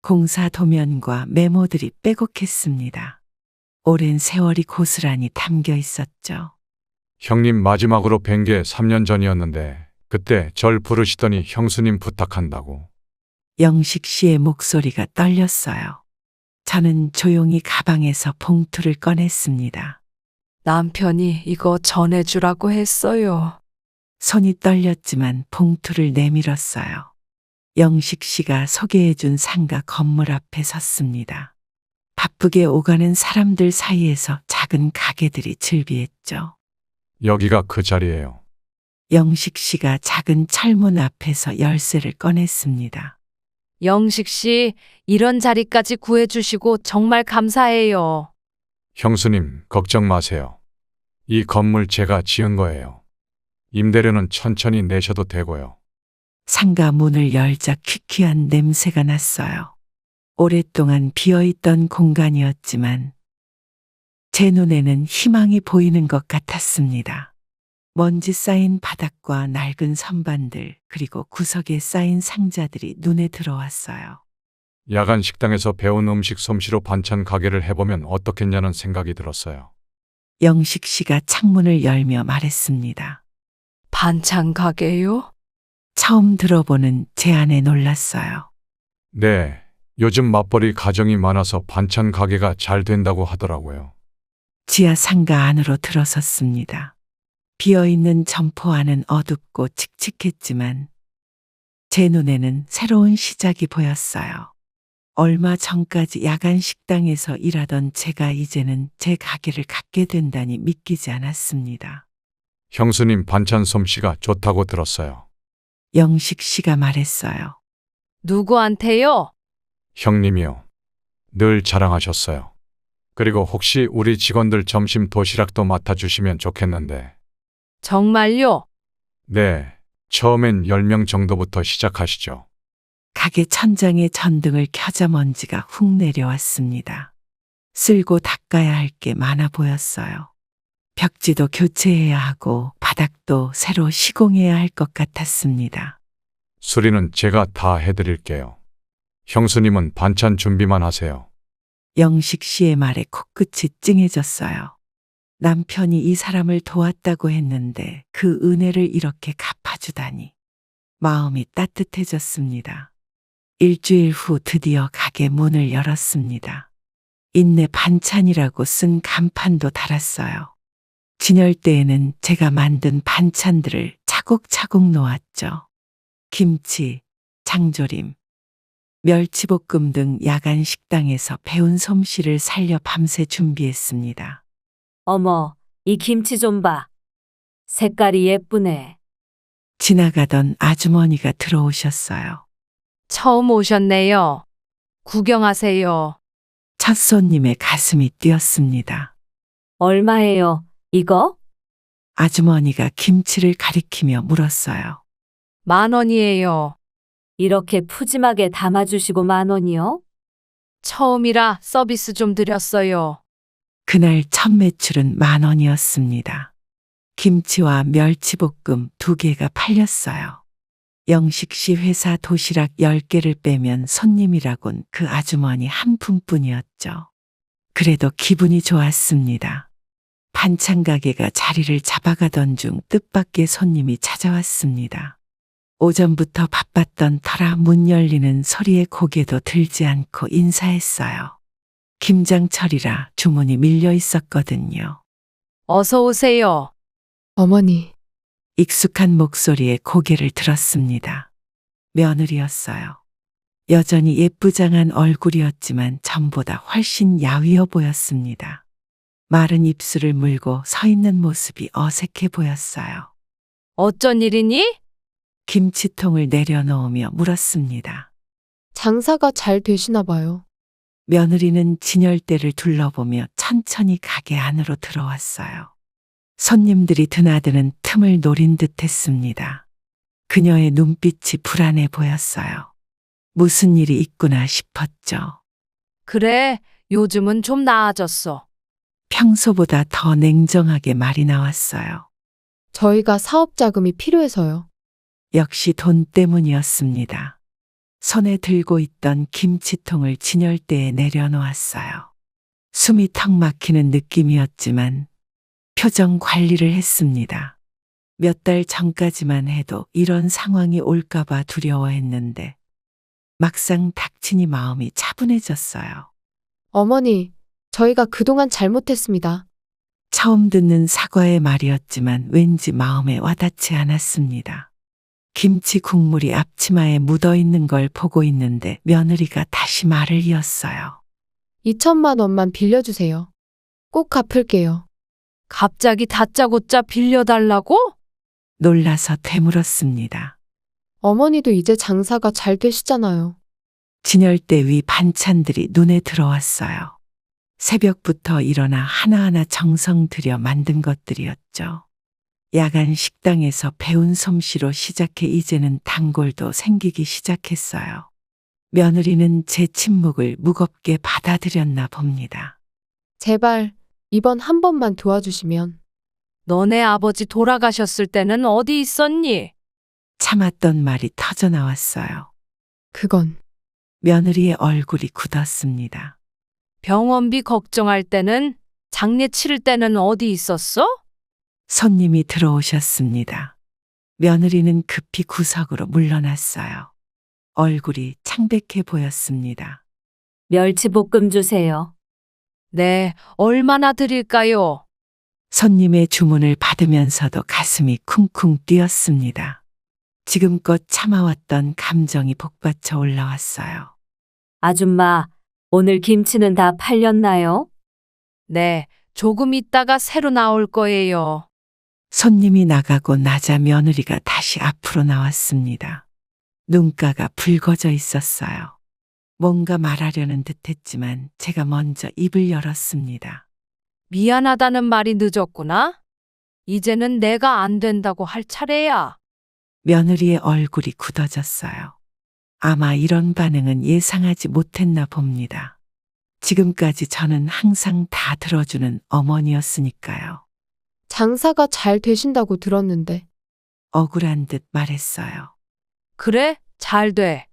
공사 도면과 메모들이 빼곡했습니다. 오랜 세월이 고스란히 담겨 있었죠. 형님 마지막으로 뵌 게 3년 전이었는데 그때 절 부르시더니 형수님 부탁한다고. 영식 씨의 목소리가 떨렸어요. 저는 조용히 가방에서 봉투를 꺼냈습니다. 남편이 이거 전해주라고 했어요. 손이 떨렸지만 봉투를 내밀었어요. 영식 씨가 소개해준 상가 건물 앞에 섰습니다. 바쁘게 오가는 사람들 사이에서 작은 가게들이 즐비했죠. 여기가 그 자리예요. 영식 씨가 작은 철문 앞에서 열쇠를 꺼냈습니다. 영식 씨, 이런 자리까지 구해주시고 정말 감사해요. 형수님, 걱정 마세요. 이 건물 제가 지은 거예요. 임대료는 천천히 내셔도 되고요. 상가 문을 열자 퀴퀴한 냄새가 났어요. 오랫동안 비어있던 공간이었지만 제 눈에는 희망이 보이는 것 같았습니다. 먼지 쌓인 바닥과 낡은 선반들 그리고 구석에 쌓인 상자들이 눈에 들어왔어요. 야간 식당에서 배운 음식 솜씨로 반찬 가게를 해보면 어떻겠냐는 생각이 들었어요. 영식 씨가 창문을 열며 말했습니다. 반찬 가게요? 처음 들어보는 제안에 놀랐어요. 네, 요즘 맞벌이 가정이 많아서 반찬 가게가 잘 된다고 하더라고요. 지하 상가 안으로 들어섰습니다. 비어있는 점포 안은 어둡고 칙칙했지만 제 눈에는 새로운 시작이 보였어요. 얼마 전까지 야간 식당에서 일하던 제가 이제는 제 가게를 갖게 된다니 믿기지 않았습니다. 형수님 반찬 솜씨가 좋다고 들었어요. 영식 씨가 말했어요. 누구한테요? 형님이요. 늘 자랑하셨어요. 그리고 혹시 우리 직원들 점심 도시락도 맡아주시면 좋겠는데. 정말요? 네, 처음엔 10명 정도부터 시작하시죠. 가게 천장에 전등을 켜자 먼지가 훅 내려왔습니다. 쓸고 닦아야 할 게 많아 보였어요. 벽지도 교체해야 하고 바닥도 새로 시공해야 할 것 같았습니다. 수리는 제가 다 해드릴게요. 형수님은 반찬 준비만 하세요. 영식 씨의 말에 코끝이 찡해졌어요. 남편이 이 사람을 도왔다고 했는데 그 은혜를 이렇게 갚아주다니. 마음이 따뜻해졌습니다. 일주일 후 드디어 가게 문을 열었습니다. 인내 반찬이라고 쓴 간판도 달았어요. 진열대에는 제가 만든 반찬들을 차곡차곡 놓았죠. 김치, 장조림, 멸치볶음 등 야간 식당에서 배운 솜씨를 살려 밤새 준비했습니다. 어머, 이 김치 좀 봐. 색깔이 예쁘네. 지나가던 아주머니가 들어오셨어요. 처음 오셨네요. 구경하세요. 첫 손님의 가슴이 뛰었습니다. 얼마예요, 이거? 아주머니가 김치를 가리키며 물었어요. 10,000원이에요. 이렇게 푸짐하게 담아주시고 10,000원이요? 처음이라 서비스 좀 드렸어요. 그날 첫 매출은 10,000원이었습니다. 김치와 멸치볶음 2개가 팔렸어요. 영식 씨 회사 도시락 10개를 빼면 손님이라곤 그 아주머니 한 분뿐이었죠. 그래도 기분이 좋았습니다. 반찬 가게가 자리를 잡아가던 중 뜻밖의 손님이 찾아왔습니다. 오전부터 바빴던 터라 문 열리는 소리에 고개도 들지 않고 인사했어요. 김장철이라 주문이 밀려 있었거든요. 어서 오세요. 어머니, 익숙한 목소리에 고개를 들었습니다. 며느리였어요. 여전히 예쁘장한 얼굴이었지만 전보다 훨씬 야위어 보였습니다. 마른 입술을 물고 서 있는 모습이 어색해 보였어요. 어쩐 일이니? 김치통을 내려놓으며 물었습니다. 장사가 잘 되시나 봐요. 며느리는 진열대를 둘러보며 천천히 가게 안으로 들어왔어요. 손님들이 드나드는 틈을 노린 듯 했습니다. 그녀의 눈빛이 불안해 보였어요. 무슨 일이 있구나 싶었죠. 그래, 요즘은 좀 나아졌어. 평소보다 더 냉정하게 말이 나왔어요. 저희가 사업 자금이 필요해서요. 역시 돈 때문이었습니다. 손에 들고 있던 김치통을 진열대에 내려놓았어요. 숨이 턱 막히는 느낌이었지만 표정 관리를 했습니다. 몇 달 전까지만 해도 이런 상황이 올까봐 두려워했는데 막상 닥치니 마음이 차분해졌어요. 어머니, 저희가 그동안 잘못했습니다. 처음 듣는 사과의 말이었지만 왠지 마음에 와닿지 않았습니다. 김치 국물이 앞치마에 묻어 있는 걸 보고 있는데 며느리가 다시 말을 이었어요. 2천만 원만 빌려주세요. 꼭 갚을게요. 갑자기 다짜고짜 빌려달라고? 놀라서 되물었습니다. 어머니도 이제 장사가 잘 되시잖아요. 진열대 위 반찬들이 눈에 들어왔어요. 새벽부터 일어나 하나하나 정성 들여 만든 것들이었죠. 야간 식당에서 배운 솜씨로 시작해 이제는 단골도 생기기 시작했어요. 며느리는 제 침묵을 무겁게 받아들였나 봅니다. 제발 이번 한 번만 도와주시면. 너네 아버지 돌아가셨을 때는 어디 있었니? 참았던 말이 터져 나왔어요. 그건 며느리의 얼굴이 굳었습니다. 병원비 걱정할 때는, 장례 치를 때는 어디 있었어? 손님이 들어오셨습니다. 며느리는 급히 구석으로 물러났어요. 얼굴이 창백해 보였습니다. 멸치볶음 주세요. 네, 얼마나 드릴까요? 손님의 주문을 받으면서도 가슴이 쿵쿵 뛰었습니다. 지금껏 참아왔던 감정이 복받쳐 올라왔어요. 아줌마, 오늘 김치는 다 팔렸나요? 네, 조금 있다가 새로 나올 거예요. 손님이 나가고 나자 며느리가 다시 앞으로 나왔습니다. 눈가가 붉어져 있었어요. 뭔가 말하려는 듯했지만 제가 먼저 입을 열었습니다. 미안하다는 말이 늦었구나. 이제는 내가 안 된다고 할 차례야. 며느리의 얼굴이 굳어졌어요. 아마 이런 반응은 예상하지 못했나 봅니다. 지금까지 저는 항상 다 들어주는 어머니였으니까요. 장사가 잘 되신다고 들었는데. 억울한 듯 말했어요. 그래, 잘 돼.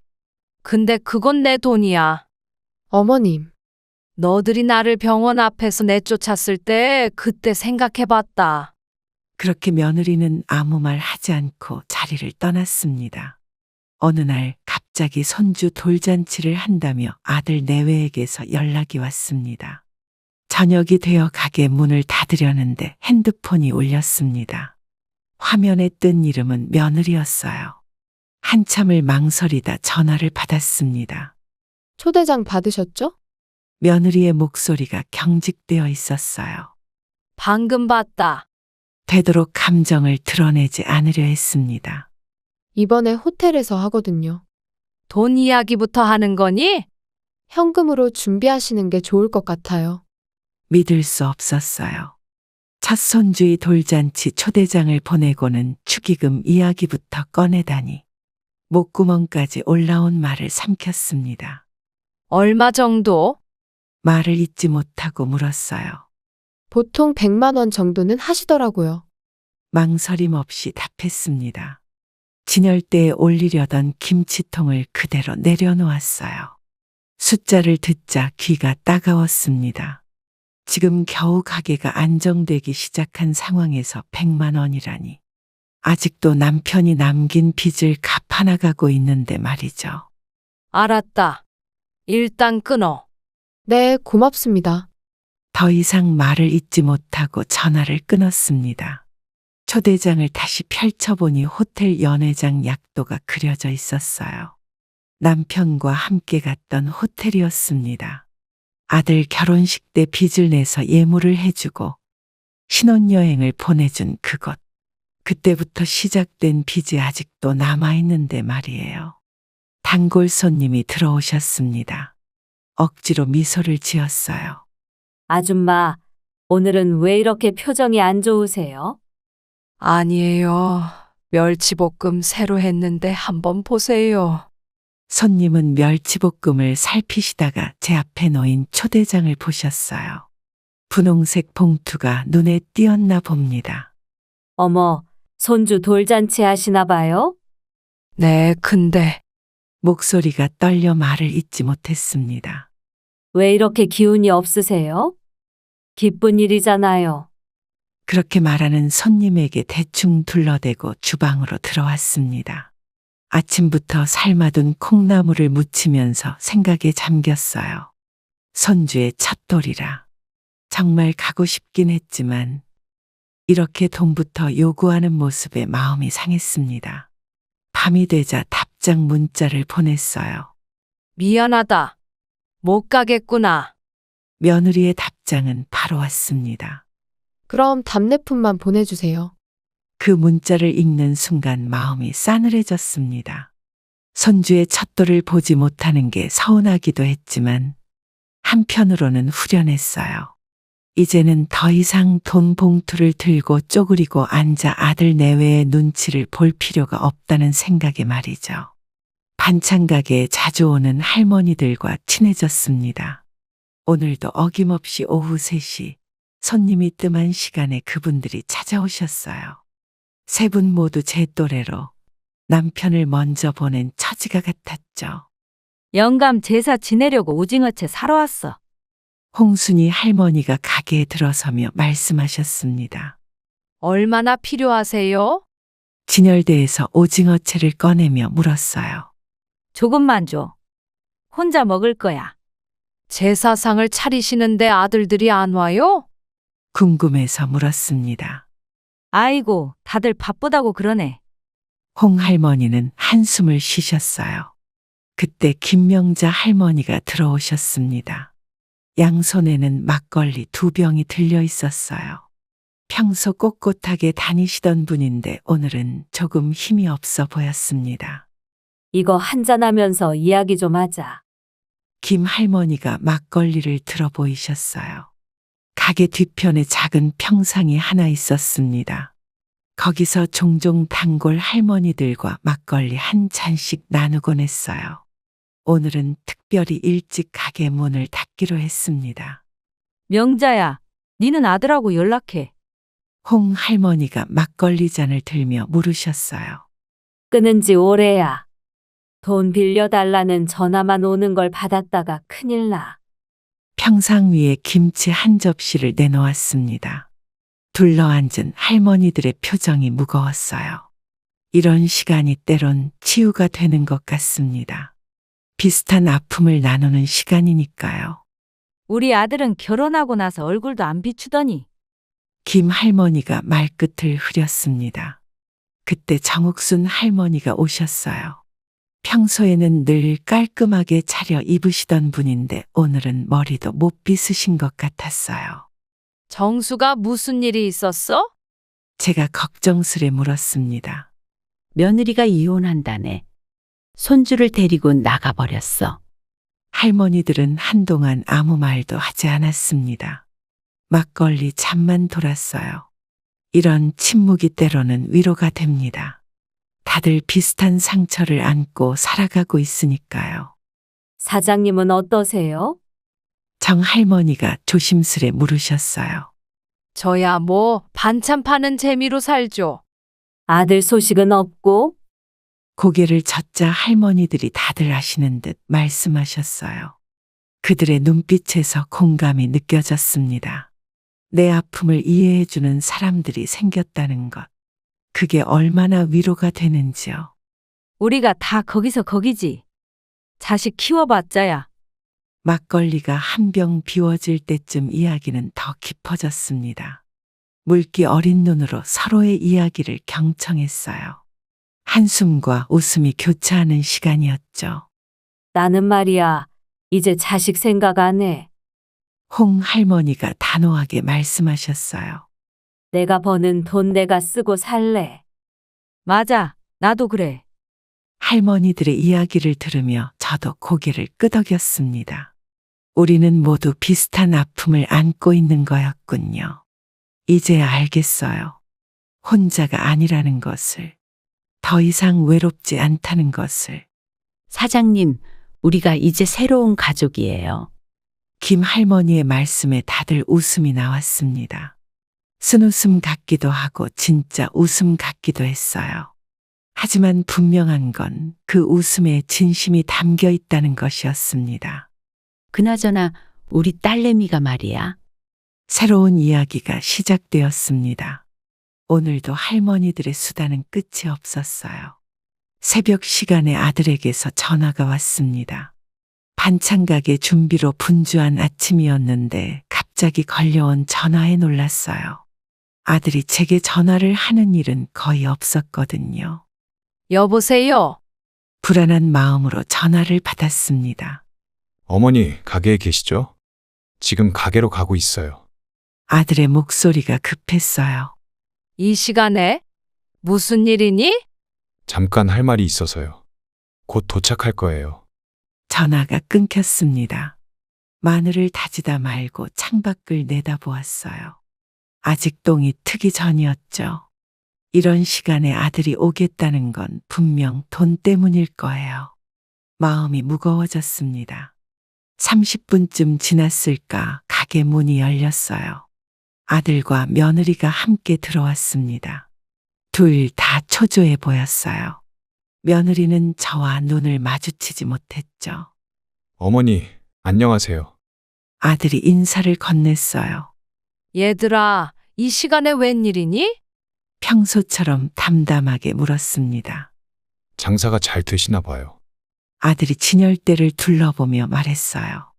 근데 그건 내 돈이야. 어머님, 너들이 나를 병원 앞에서 내쫓았을 때 그때 생각해봤다. 그렇게 며느리는 아무 말 하지 않고 자리를 떠났습니다. 어느 날 갑자기 손주 돌잔치를 한다며 아들 내외에게서 연락이 왔습니다. 저녁이 되어 가게 문을 닫으려는데 핸드폰이 울렸습니다. 화면에 뜬 이름은 며느리였어요. 한참을 망설이다 전화를 받았습니다. 초대장 받으셨죠? 며느리의 목소리가 경직되어 있었어요. 방금 봤다. 되도록 감정을 드러내지 않으려 했습니다. 이번에 호텔에서 하거든요. 돈 이야기부터 하는 거니? 현금으로 준비하시는 게 좋을 것 같아요. 믿을 수 없었어요. 첫 손주의 돌잔치 초대장을 보내고는 축의금 이야기부터 꺼내다니 목구멍까지 올라온 말을 삼켰습니다. 얼마 정도? 말을 잇지 못하고 물었어요. 보통 100만 원 정도는 하시더라고요. 망설임 없이 답했습니다. 진열대에 올리려던 김치통을 그대로 내려놓았어요. 숫자를 듣자 귀가 따가웠습니다. 지금 겨우 가게가 안정되기 시작한 상황에서 100만 원이라니. 아직도 남편이 남긴 빚을 갚아나가고 있는데 말이죠. 알았다. 일단 끊어. 네, 고맙습니다. 더 이상 말을 잇지 못하고 전화를 끊었습니다. 초대장을 다시 펼쳐보니 호텔 연회장 약도가 그려져 있었어요. 남편과 함께 갔던 호텔이었습니다. 아들 결혼식 때 빚을 내서 예물을 해주고 신혼여행을 보내준 그곳. 그때부터 시작된 빚이 아직도 남아있는데 말이에요. 단골 손님이 들어오셨습니다. 억지로 미소를 지었어요. 아줌마, 오늘은 왜 이렇게 표정이 안 좋으세요? 아니에요. 멸치볶음 새로 했는데 한번 보세요. 손님은 멸치볶음을 살피시다가 제 앞에 놓인 초대장을 보셨어요. 분홍색 봉투가 눈에 띄었나 봅니다. 어머, 손주 돌잔치 하시나 봐요? 네, 근데 목소리가 떨려 말을 잇지 못했습니다. 왜 이렇게 기운이 없으세요? 기쁜 일이잖아요. 그렇게 말하는 손님에게 대충 둘러대고 주방으로 들어왔습니다. 아침부터 삶아둔 콩나물을 무치면서 생각에 잠겼어요. 손주의 첫 돌이라. 정말 가고 싶긴 했지만 이렇게 돈부터 요구하는 모습에 마음이 상했습니다. 밤이 되자 답장 문자를 보냈어요. 미안하다. 못 가겠구나. 며느리의 답장은 바로 왔습니다. 그럼 답례품만 보내주세요. 그 문자를 읽는 순간 마음이 싸늘해졌습니다. 손주의 첫돌을 보지 못하는 게 서운하기도 했지만 한편으로는 후련했어요. 이제는 더 이상 돈 봉투를 들고 쪼그리고 앉아 아들 내외의 눈치를 볼 필요가 없다는 생각에 말이죠. 반찬 가게에 자주 오는 할머니들과 친해졌습니다. 오늘도 어김없이 오후 3시 손님이 뜸한 시간에 그분들이 찾아오셨어요. 세 분 모두 제 또래로 남편을 먼저 보낸 처지가 같았죠. 영감 제사 지내려고 오징어채 사러 왔어. 홍순이 할머니가 가게에 들어서며 말씀하셨습니다. 얼마나 필요하세요? 진열대에서 오징어채를 꺼내며 물었어요. 조금만 줘. 혼자 먹을 거야. 제사상을 차리시는데 아들들이 안 와요? 궁금해서 물었습니다. 아이고, 다들 바쁘다고 그러네. 홍 할머니는 한숨을 쉬셨어요. 그때 김명자 할머니가 들어오셨습니다. 양손에는 막걸리 2병이 들려 있었어요. 평소 꼿꼿하게 다니시던 분인데 오늘은 조금 힘이 없어 보였습니다. 이거 한잔하면서 이야기 좀 하자. 김 할머니가 막걸리를 들어 보이셨어요. 가게 뒤편에 작은 평상이 하나 있었습니다. 거기서 종종 단골 할머니들과 막걸리 한 잔씩 나누곤 했어요. 오늘은 특별히 일찍 가게 문을 닫기로 했습니다. 명자야, 니는 아들하고 연락해. 홍 할머니가 막걸리 잔을 들며 물으셨어요. 끊은 지 오래야. 돈 빌려달라는 전화만 오는 걸 받았다가 큰일 나. 평상 위에 김치 한 접시를 내놓았습니다. 둘러앉은 할머니들의 표정이 무거웠어요. 이런 시간이 때론 치유가 되는 것 같습니다. 비슷한 아픔을 나누는 시간이니까요. 우리 아들은 결혼하고 나서 얼굴도 안 비추더니. 김 할머니가 말끝을 흐렸습니다. 그때 정옥순 할머니가 오셨어요. 평소에는 늘 깔끔하게 차려 입으시던 분인데 오늘은 머리도 못 빗으신 것 같았어요. 정수가 무슨 일이 있었어? 제가 걱정스레 물었습니다. 며느리가 이혼한다네. 손주를 데리고 나가버렸어. 할머니들은 한동안 아무 말도 하지 않았습니다. 막걸리 잠만 돌았어요. 이런 침묵이 때로는 위로가 됩니다. 다들 비슷한 상처를 안고 살아가고 있으니까요. 사장님은 어떠세요? 정 할머니가 조심스레 물으셨어요. 저야 뭐 반찬 파는 재미로 살죠. 아들 소식은 없고? 고개를 젓자 할머니들이 다들 아시는 듯 말씀하셨어요. 그들의 눈빛에서 공감이 느껴졌습니다. 내 아픔을 이해해주는 사람들이 생겼다는 것. 그게 얼마나 위로가 되는지요. 우리가 다 거기서 거기지. 자식 키워봤자야. 막걸리가 한 병 비워질 때쯤 이야기는 더 깊어졌습니다. 물기 어린 눈으로 서로의 이야기를 경청했어요. 한숨과 웃음이 교차하는 시간이었죠. 나는 말이야, 이제 자식 생각 안 해. 홍 할머니가 단호하게 말씀하셨어요. 내가 버는 돈 내가 쓰고 살래. 맞아. 나도 그래. 할머니들의 이야기를 들으며 저도 고개를 끄덕였습니다. 우리는 모두 비슷한 아픔을 안고 있는 거였군요. 이제야 알겠어요. 혼자가 아니라는 것을, 더 이상 외롭지 않다는 것을. 사장님, 우리가 이제 새로운 가족이에요. 김 할머니의 말씀에 다들 웃음이 나왔습니다. 쓴웃음 같기도 하고 진짜 웃음 같기도 했어요. 하지만 분명한 건 그 웃음에 진심이 담겨 있다는 것이었습니다. 그나저나 우리 딸내미가 말이야. 새로운 이야기가 시작되었습니다. 오늘도 할머니들의 수다는 끝이 없었어요. 새벽 시간에 아들에게서 전화가 왔습니다. 반찬 가게 준비로 분주한 아침이었는데 갑자기 걸려온 전화에 놀랐어요. 아들이 제게 전화를 하는 일은 거의 없었거든요. 여보세요? 불안한 마음으로 전화를 받았습니다. 어머니, 가게에 계시죠? 지금 가게로 가고 있어요. 아들의 목소리가 급했어요. 이 시간에? 무슨 일이니? 잠깐 할 말이 있어서요. 곧 도착할 거예요. 전화가 끊겼습니다. 마늘을 다지다 말고 창밖을 내다보았어요. 아직 똥이 트기 전이었죠. 이런 시간에 아들이 오겠다는 건 분명 돈 때문일 거예요. 마음이 무거워졌습니다. 30분쯤 지났을까 가게 문이 열렸어요. 아들과 며느리가 함께 들어왔습니다. 둘 다 초조해 보였어요. 며느리는 저와 눈을 마주치지 못했죠. 어머니, 안녕하세요. 아들이 인사를 건넸어요. 얘들아, 이 시간에 웬일이니? 평소처럼 담담하게 물었습니다. 장사가 잘 되시나 봐요. 아들이 진열대를 둘러보며 말했어요.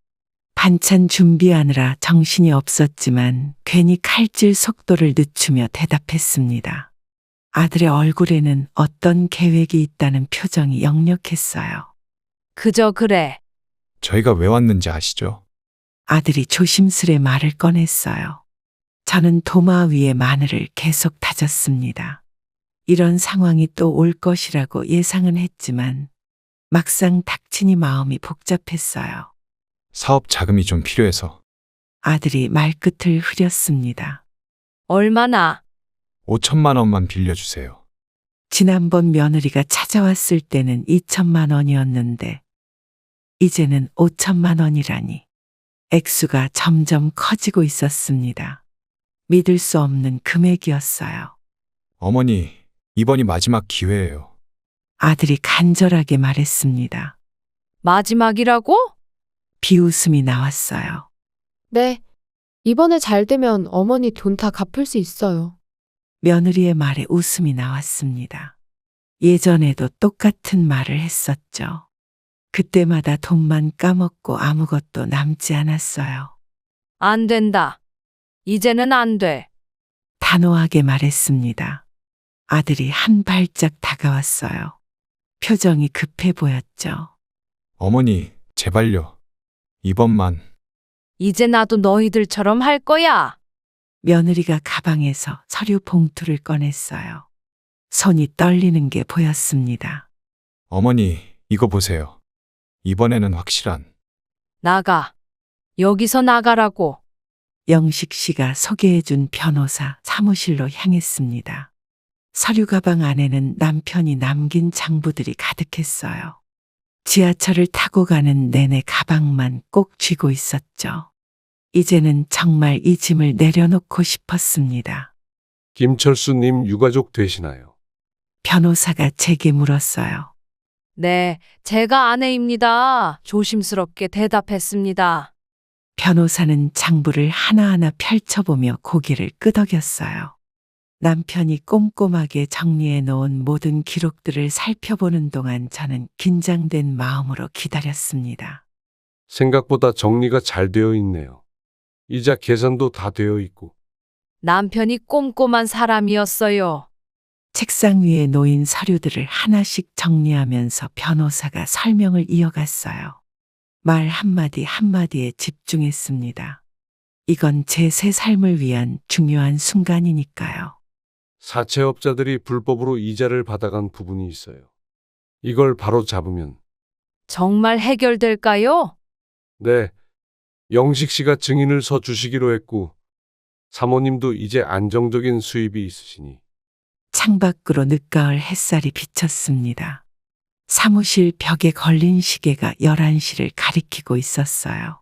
반찬 준비하느라 정신이 없었지만 괜히 칼질 속도를 늦추며 대답했습니다. 아들의 얼굴에는 어떤 계획이 있다는 표정이 역력했어요. 그저 그래. 저희가 왜 왔는지 아시죠? 아들이 조심스레 말을 꺼냈어요. 저는 도마 위에 마늘을 계속 다졌습니다. 이런 상황이 또 올 것이라고 예상은 했지만 막상 닥치니 마음이 복잡했어요. 사업 자금이 좀 필요해서. 아들이 말끝을 흐렸습니다. 얼마나? 5천만 원만 빌려주세요. 지난번 며느리가 찾아왔을 때는 2천만 원이었는데 이제는 5천만 원이라니. 액수가 점점 커지고 있었습니다. 믿을 수 없는 금액이었어요. 어머니, 이번이 마지막 기회예요. 아들이 간절하게 말했습니다. 마지막이라고? 비웃음이 나왔어요. 네. 이번에 잘 되면 어머니 돈 다 갚을 수 있어요. 며느리의 말에 웃음이 나왔습니다. 예전에도 똑같은 말을 했었죠. 그때마다 돈만 까먹고 아무것도 남지 않았어요. 안 된다. 이제는 안 돼. 단호하게 말했습니다. 아들이 한 발짝 다가왔어요. 표정이 급해 보였죠. 어머니, 제발요. 이번만. 이제 나도 너희들처럼 할 거야. 며느리가 가방에서 서류 봉투를 꺼냈어요. 손이 떨리는 게 보였습니다. 어머니, 이거 보세요. 이번에는 확실한. 나가. 여기서 나가라고. 영식 씨가 소개해준 변호사 사무실로 향했습니다. 서류 가방 안에는 남편이 남긴 장부들이 가득했어요. 지하철을 타고 가는 내내 가방만 꼭 쥐고 있었죠. 이제는 정말 이 짐을 내려놓고 싶었습니다. 김철수님 유가족 되시나요? 변호사가 제게 물었어요. 네, 제가 아내입니다. 조심스럽게 대답했습니다. 변호사는 장부를 하나하나 펼쳐보며 고개를 끄덕였어요. 남편이 꼼꼼하게 정리해 놓은 모든 기록들을 살펴보는 동안 저는 긴장된 마음으로 기다렸습니다. 생각보다 정리가 잘 되어 있네요. 이자 계산도 다 되어 있고. 남편이 꼼꼼한 사람이었어요. 책상 위에 놓인 서류들을 하나씩 정리하면서 변호사가 설명을 이어갔어요. 말 한마디 한마디에 집중했습니다. 이건 제 새 삶을 위한 중요한 순간이니까요. 사채업자들이 불법으로 이자를 받아간 부분이 있어요. 이걸 바로 잡으면, 정말 해결될까요? 네, 영식 씨가 증인을 서 주시기로 했고, 사모님도 이제 안정적인 수입이 있으시니. 창밖으로 늦가을 햇살이 비쳤습니다. 사무실 벽에 걸린 시계가 11시를 가리키고 있었어요.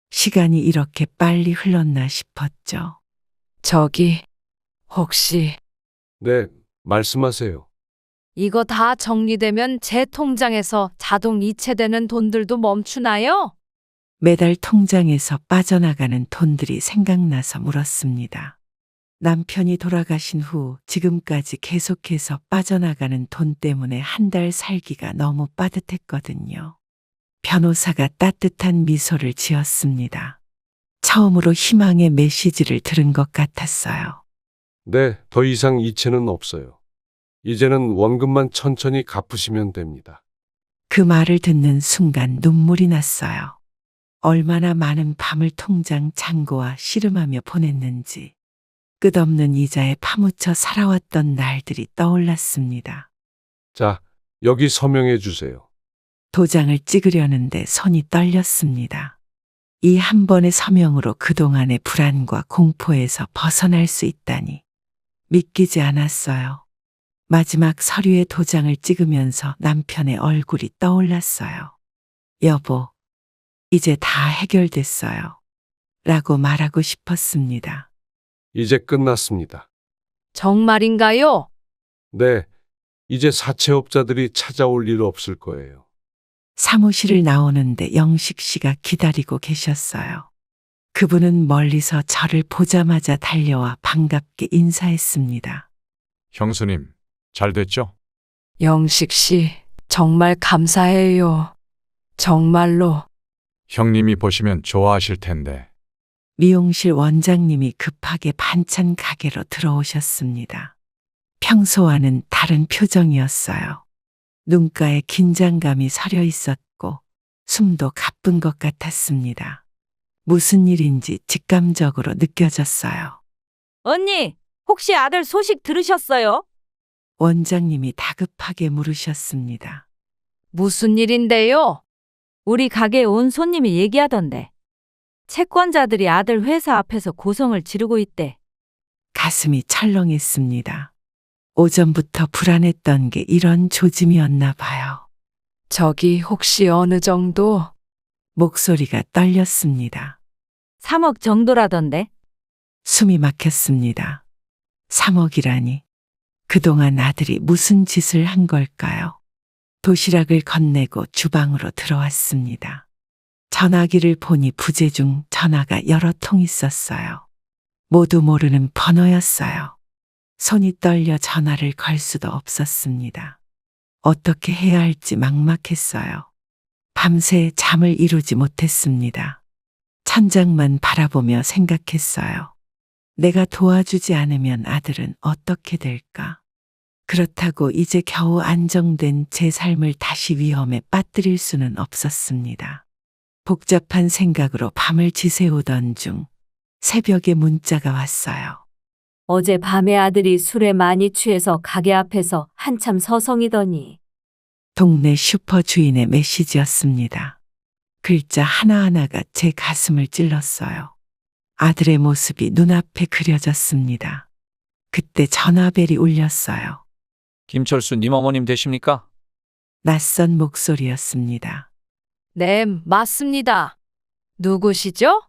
시간이 이렇게 빨리 흘렀나 싶었죠. 저기, 혹시 네, 말씀하세요. 이거 다 정리되면 제 통장에서 자동 이체되는 돈들도 멈추나요? 매달 통장에서 빠져나가는 돈들이 생각나서 물었습니다. 남편이 돌아가신 후 지금까지 계속해서 빠져나가는 돈 때문에 한 달 살기가 너무 빠듯했거든요. 변호사가 따뜻한 미소를 지었습니다. 처음으로 희망의 메시지를 들은 것 같았어요. 네, 더 이상 이체는 없어요. 이제는 원금만 천천히 갚으시면 됩니다. 그 말을 듣는 순간 눈물이 났어요. 얼마나 많은 밤을 통장 잔고와 씨름하며 보냈는지 끝없는 이자에 파묻혀 살아왔던 날들이 떠올랐습니다. 자, 여기 서명해 주세요. 도장을 찍으려는데 손이 떨렸습니다. 이 한 번의 서명으로 그동안의 불안과 공포에서 벗어날 수 있다니 믿기지 않았어요. 마지막 서류에 도장을 찍으면서 남편의 얼굴이 떠올랐어요. 여보, 이제 다 해결됐어요. 라고 말하고 싶었습니다. 이제 끝났습니다. 정말인가요? 네, 이제 사채업자들이 찾아올 일 없을 거예요. 사무실을 나오는데 영식 씨가 기다리고 계셨어요. 그분은 멀리서 저를 보자마자 달려와 반갑게 인사했습니다. 형수님, 잘 됐죠? 영식 씨, 정말 감사해요. 정말로. 형님이 보시면 좋아하실 텐데. 미용실 원장님이 급하게 반찬 가게로 들어오셨습니다. 평소와는 다른 표정이었어요. 눈가에 긴장감이 서려 있었고 숨도 가쁜 것 같았습니다. 무슨 일인지 직감적으로 느껴졌어요. 언니, 혹시 아들 소식 들으셨어요? 원장님이 다급하게 물으셨습니다. 무슨 일인데요? 우리 가게에 온 손님이 얘기하던데. 채권자들이 아들 회사 앞에서 고성을 지르고 있대. 가슴이 철렁했습니다. 오전부터 불안했던 게 이런 조짐이었나 봐요. 저기 혹시 어느 정도? 목소리가 떨렸습니다. 3억 정도라던데. 숨이 막혔습니다. 3억이라니. 그동안 아들이 무슨 짓을 한 걸까요? 도시락을 건네고 주방으로 들어왔습니다. 전화기를 보니 부재 중 전화가 여러 통 있었어요. 모두 모르는 번호였어요. 손이 떨려 전화를 걸 수도 없었습니다. 어떻게 해야 할지 막막했어요. 밤새 잠을 이루지 못했습니다. 천장만 바라보며 생각했어요. 내가 도와주지 않으면 아들은 어떻게 될까? 그렇다고 이제 겨우 안정된 제 삶을 다시 위험에 빠뜨릴 수는 없었습니다. 복잡한 생각으로 밤을 지새우던 중 새벽에 문자가 왔어요. 어제 밤에 아들이 술에 많이 취해서 가게 앞에서 한참 서성이더니. 동네 슈퍼 주인의 메시지였습니다. 글자 하나하나가 제 가슴을 찔렀어요. 아들의 모습이 눈앞에 그려졌습니다. 그때 전화벨이 울렸어요. 김철수 님 어머님 되십니까? 낯선 목소리였습니다. 네, 맞습니다. 누구시죠?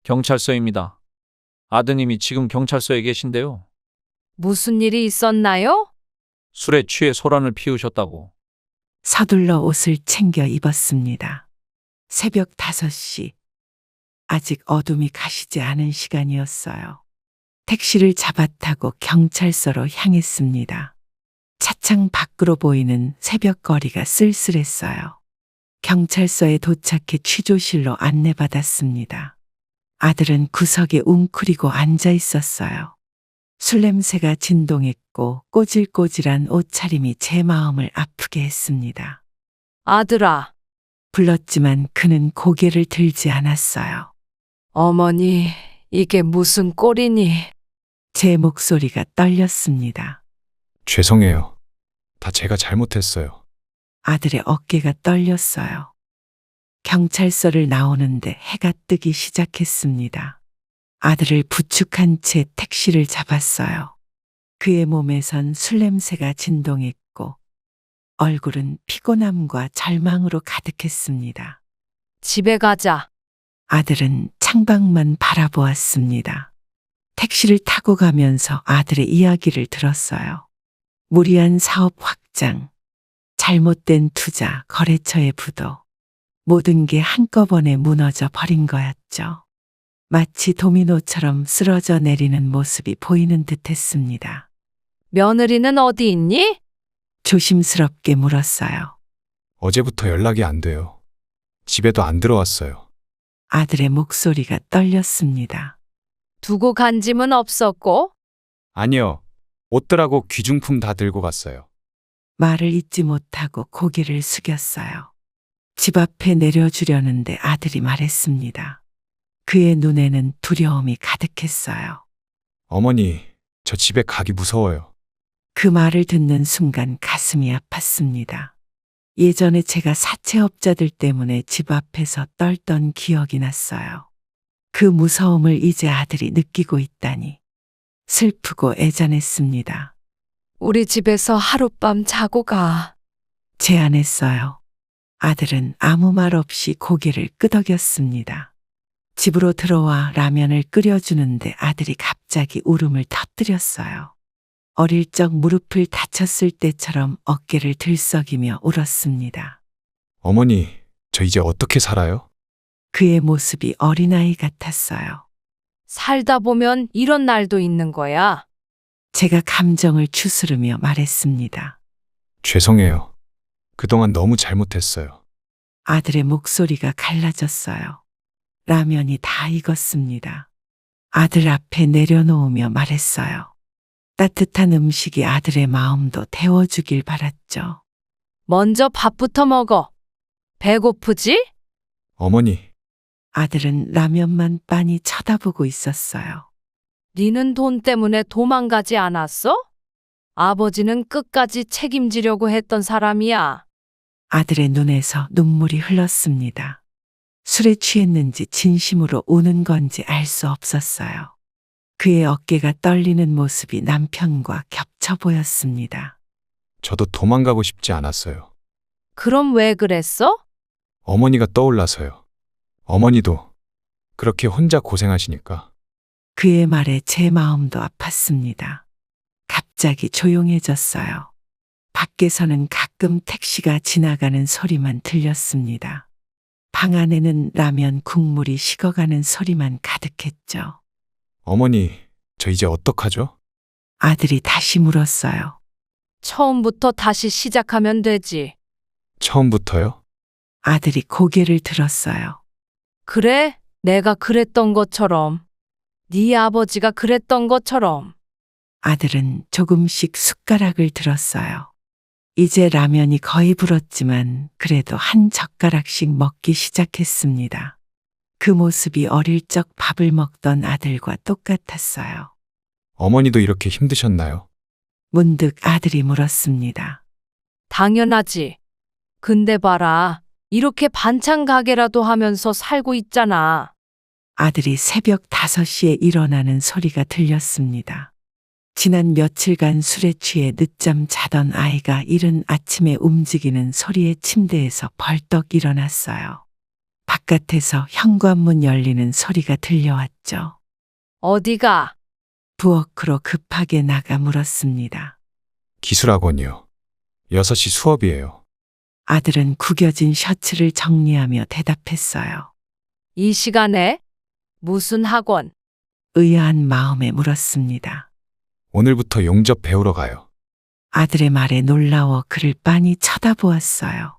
경찰서입니다. 아드님이 지금 경찰서에 계신데요. 무슨 일이 있었나요? 술에 취해 소란을 피우셨다고. 서둘러 옷을 챙겨 입었습니다. 새벽 5시. 아직 어둠이 가시지 않은 시간이었어요. 택시를 잡아 타고 경찰서로 향했습니다. 차창 밖으로 보이는 새벽거리가 쓸쓸했어요. 경찰서에 도착해 취조실로 안내받았습니다. 아들은 구석에 웅크리고 앉아 있었어요. 술 냄새가 진동했고 꼬질꼬질한 옷차림이 제 마음을 아프게 했습니다. 아들아, 불렀지만 그는 고개를 들지 않았어요. 어머니, 이게 무슨 꼴이니? 제 목소리가 떨렸습니다. 죄송해요. 다 제가 잘못했어요. 아들의 어깨가 떨렸어요. 경찰서를 나오는데 해가 뜨기 시작했습니다. 아들을 부축한 채 택시를 잡았어요. 그의 몸에선 술 냄새가 진동했고 얼굴은 피곤함과 절망으로 가득했습니다. 집에 가자. 아들은 창밖만 바라보았습니다. 택시를 타고 가면서 아들의 이야기를 들었어요. 무리한 사업 확장, 잘못된 투자, 거래처의 부도, 모든 게 한꺼번에 무너져 버린 거였죠. 마치 도미노처럼 쓰러져 내리는 모습이 보이는 듯 했습니다. 며느리는 어디 있니? 조심스럽게 물었어요. 어제부터 연락이 안 돼요. 집에도 안 들어왔어요. 아들의 목소리가 떨렸습니다. 두고 간 짐은 없었고? 아니요. 옷들하고 귀중품 다 들고 갔어요. 말을 잇지 못하고 고개를 숙였어요. 집 앞에 내려주려는데 아들이 말했습니다. 그의 눈에는 두려움이 가득했어요. 어머니, 저 집에 가기 무서워요. 그 말을 듣는 순간 가슴이 아팠습니다. 예전에 제가 사채업자들 때문에 집 앞에서 떨던 기억이 났어요. 그 무서움을 이제 아들이 느끼고 있다니 슬프고 애잔했습니다. 우리 집에서 하룻밤 자고 가. 제안했어요. 아들은 아무 말 없이 고개를 끄덕였습니다. 집으로 들어와 라면을 끓여주는데 아들이 갑자기 울음을 터뜨렸어요. 어릴 적 무릎을 다쳤을 때처럼 어깨를 들썩이며 울었습니다. 어머니, 저 이제 어떻게 살아요? 그의 모습이 어린아이 같았어요. 살다 보면 이런 날도 있는 거야. 제가 감정을 추스르며 말했습니다. 죄송해요. 그동안 너무 잘못했어요. 아들의 목소리가 갈라졌어요. 라면이 다 익었습니다. 아들 앞에 내려놓으며 말했어요. 따뜻한 음식이 아들의 마음도 데워주길 바랐죠. 먼저 밥부터 먹어. 배고프지? 어머니, 아들은 라면만 빤히 쳐다보고 있었어요. 니는 돈 때문에 도망가지 않았어? 아버지는 끝까지 책임지려고 했던 사람이야. 아들의 눈에서 눈물이 흘렀습니다. 술에 취했는지 진심으로 우는 건지 알 수 없었어요. 그의 어깨가 떨리는 모습이 남편과 겹쳐 보였습니다. 저도 도망가고 싶지 않았어요. 그럼 왜 그랬어? 어머니가 떠올라서요. 어머니도 그렇게 혼자 고생하시니까. 그의 말에 제 마음도 아팠습니다. 갑자기 조용해졌어요. 밖에서는 가끔 택시가 지나가는 소리만 들렸습니다. 방 안에는 라면 국물이 식어가는 소리만 가득했죠. 어머니, 저 이제 어떡하죠? 아들이 다시 물었어요. 처음부터 다시 시작하면 되지. 처음부터요? 아들이 고개를 들었어요. 그래, 내가 그랬던 것처럼. 네 아버지가 그랬던 것처럼. 아들은 조금씩 숟가락을 들었어요. 이제 라면이 거의 불었지만 그래도 한 젓가락씩 먹기 시작했습니다. 그 모습이 어릴 적 밥을 먹던 아들과 똑같았어요. 어머니도 이렇게 힘드셨나요? 문득 아들이 물었습니다. 당연하지. 근데 봐라. 이렇게 반찬 가게라도 하면서 살고 있잖아. 아들이 새벽 5시에 일어나는 소리가 들렸습니다. 지난 며칠간 술에 취해 늦잠 자던 아이가 이른 아침에 움직이는 소리에 침대에서 벌떡 일어났어요. 바깥에서 현관문 열리는 소리가 들려왔죠. 어디가? 부엌으로 급하게 나가 물었습니다. 기술학원이요. 6시 수업이에요. 아들은 구겨진 셔츠를 정리하며 대답했어요. 이 시간에? 무슨 학원? 의아한 마음에 물었습니다. 오늘부터 용접 배우러 가요. 아들의 말에 놀라워 그를 빤히 쳐다보았어요.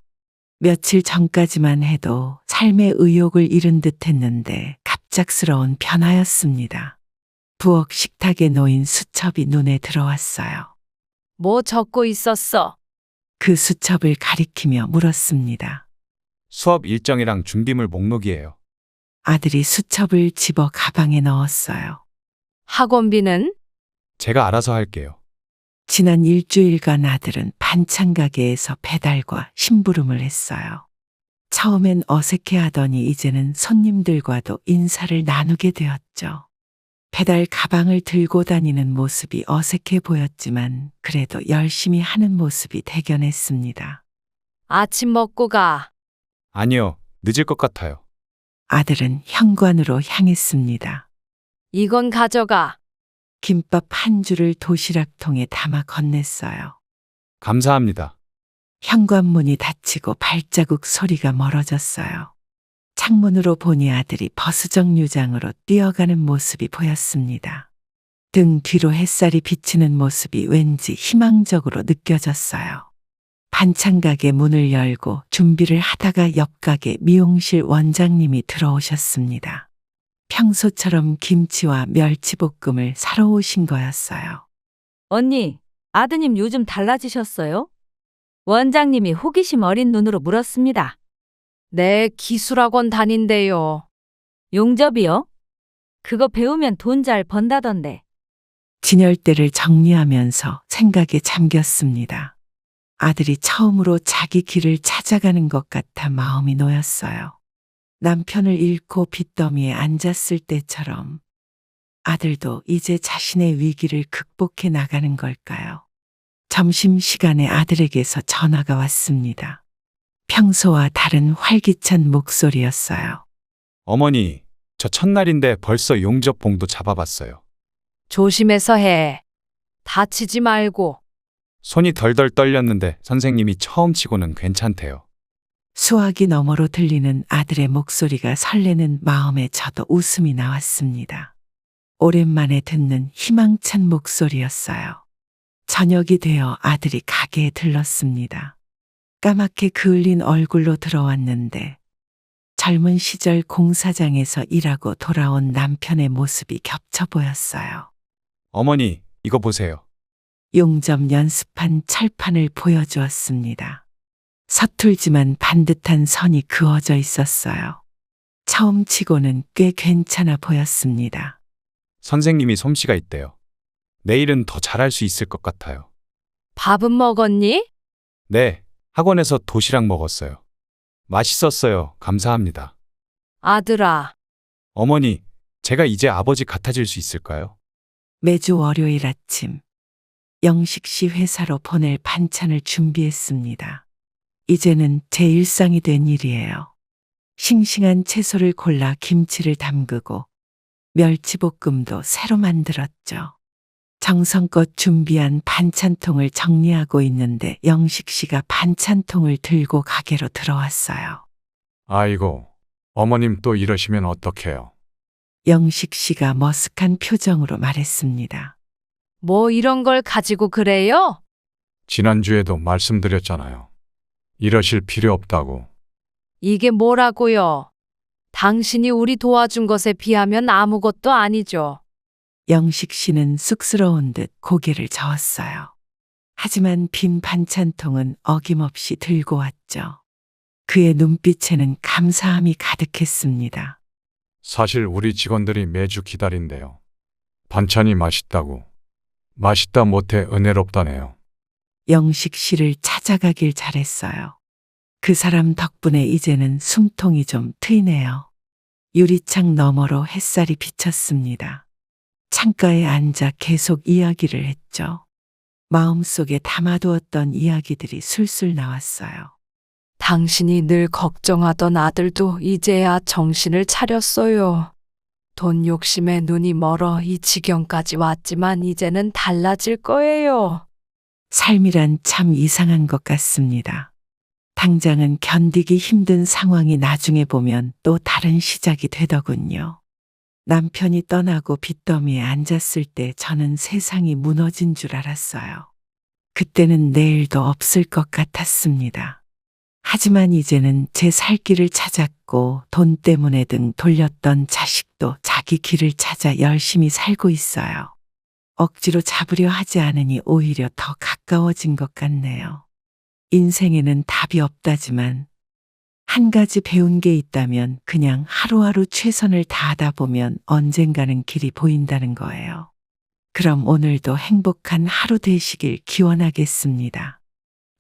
며칠 전까지만 해도 삶의 의욕을 잃은 듯 했는데 갑작스러운 변화였습니다. 부엌 식탁에 놓인 수첩이 눈에 들어왔어요. 뭐 적고 있었어? 그 수첩을 가리키며 물었습니다. 수업 일정이랑 준비물 목록이에요. 아들이 수첩을 집어 가방에 넣었어요. 학원비는? 제가 알아서 할게요. 지난 일주일간 아들은 반찬 가게에서 배달과 심부름을 했어요. 처음엔 어색해하더니 이제는 손님들과도 인사를 나누게 되었죠. 배달 가방을 들고 다니는 모습이 어색해 보였지만 그래도 열심히 하는 모습이 대견했습니다. 아침 먹고 가. 아니요, 늦을 것 같아요. 아들은 현관으로 향했습니다. 이건 가져가. 김밥 한 줄을 도시락통에 담아 건넸어요. 감사합니다. 현관문이 닫히고 발자국 소리가 멀어졌어요. 창문으로 보니 아들이 버스정류장으로 뛰어가는 모습이 보였습니다. 등 뒤로 햇살이 비치는 모습이 왠지 희망적으로 느껴졌어요. 반찬 가게 문을 열고 준비를 하다가 옆 가게 미용실 원장님이 들어오셨습니다. 평소처럼 김치와 멸치볶음을 사러 오신 거였어요. 언니, 아드님 요즘 달라지셨어요? 원장님이 호기심 어린 눈으로 물었습니다. 네, 기술학원 다닌대요. 용접이요? 그거 배우면 돈 잘 번다던데. 진열대를 정리하면서 생각에 잠겼습니다. 아들이 처음으로 자기 길을 찾아가는 것 같아 마음이 놓였어요. 남편을 잃고 빚더미에 앉았을 때처럼 아들도 이제 자신의 위기를 극복해 나가는 걸까요? 점심시간에 아들에게서 전화가 왔습니다. 평소와 다른 활기찬 목소리였어요. 어머니, 저 첫날인데 벌써 용접 봉도 잡아봤어요. 조심해서 해. 다치지 말고. 손이 덜덜 떨렸는데 선생님이 처음 치고는 괜찮대요. 수화기 너머로 들리는 아들의 목소리가 설레는 마음에 저도 웃음이 나왔습니다. 오랜만에 듣는 희망찬 목소리였어요. 저녁이 되어 아들이 가게에 들렀습니다. 까맣게 그을린 얼굴로 들어왔는데 젊은 시절 공사장에서 일하고 돌아온 남편의 모습이 겹쳐 보였어요. 어머니, 이거 보세요. 용접 연습한 철판을 보여주었습니다. 서툴지만 반듯한 선이 그어져 있었어요. 처음 치고는 꽤 괜찮아 보였습니다. 선생님이 솜씨가 있대요. 내일은 더 잘할 수 있을 것 같아요. 밥은 먹었니? 네, 학원에서 도시락 먹었어요. 맛있었어요. 감사합니다. 아들아. 어머니, 제가 이제 아버지 같아질 수 있을까요? 매주 월요일 아침 영식 씨 회사로 보낼 반찬을 준비했습니다. 이제는 제 일상이 된 일이에요. 싱싱한 채소를 골라 김치를 담그고 멸치볶음도 새로 만들었죠. 정성껏 준비한 반찬통을 정리하고 있는데 영식 씨가 반찬통을 들고 가게로 들어왔어요. 아이고, 어머님 또 이러시면 어떡해요? 영식 씨가 머쓱한 표정으로 말했습니다. 뭐 이런 걸 가지고 그래요? 지난주에도 말씀드렸잖아요. 이러실 필요 없다고. 이게 뭐라고요? 당신이 우리 도와준 것에 비하면 아무것도 아니죠. 영식 씨는 쑥스러운 듯 고개를 저었어요. 하지만 빈 반찬통은 어김없이 들고 왔죠. 그의 눈빛에는 감사함이 가득했습니다. 사실 우리 직원들이 매주 기다린대요. 반찬이 맛있다고. 맛있다 못해 은혜롭다네요. 영식 씨를 찾아가길 잘했어요. 그 사람 덕분에 이제는 숨통이 좀 트이네요. 유리창 너머로 햇살이 비쳤습니다. 창가에 앉아 계속 이야기를 했죠. 마음속에 담아두었던 이야기들이 술술 나왔어요. 당신이 늘 걱정하던 아들도 이제야 정신을 차렸어요. 돈 욕심에 눈이 멀어 이 지경까지 왔지만 이제는 달라질 거예요. 삶이란 참 이상한 것 같습니다. 당장은 견디기 힘든 상황이 나중에 보면 또 다른 시작이 되더군요. 남편이 떠나고 빚더미에 앉았을 때 저는 세상이 무너진 줄 알았어요. 그때는 내일도 없을 것 같았습니다. 하지만 이제는 제 살 길을 찾았고 돈 때문에 등 돌렸던 자식도 자기 길을 찾아 열심히 살고 있어요. 억지로 잡으려 하지 않으니 오히려 더 가까워진 것 같네요. 인생에는 답이 없다지만 한 가지 배운 게 있다면 그냥 하루하루 최선을 다하다 보면 언젠가는 길이 보인다는 거예요. 그럼 오늘도 행복한 하루 되시길 기원하겠습니다.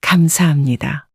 감사합니다.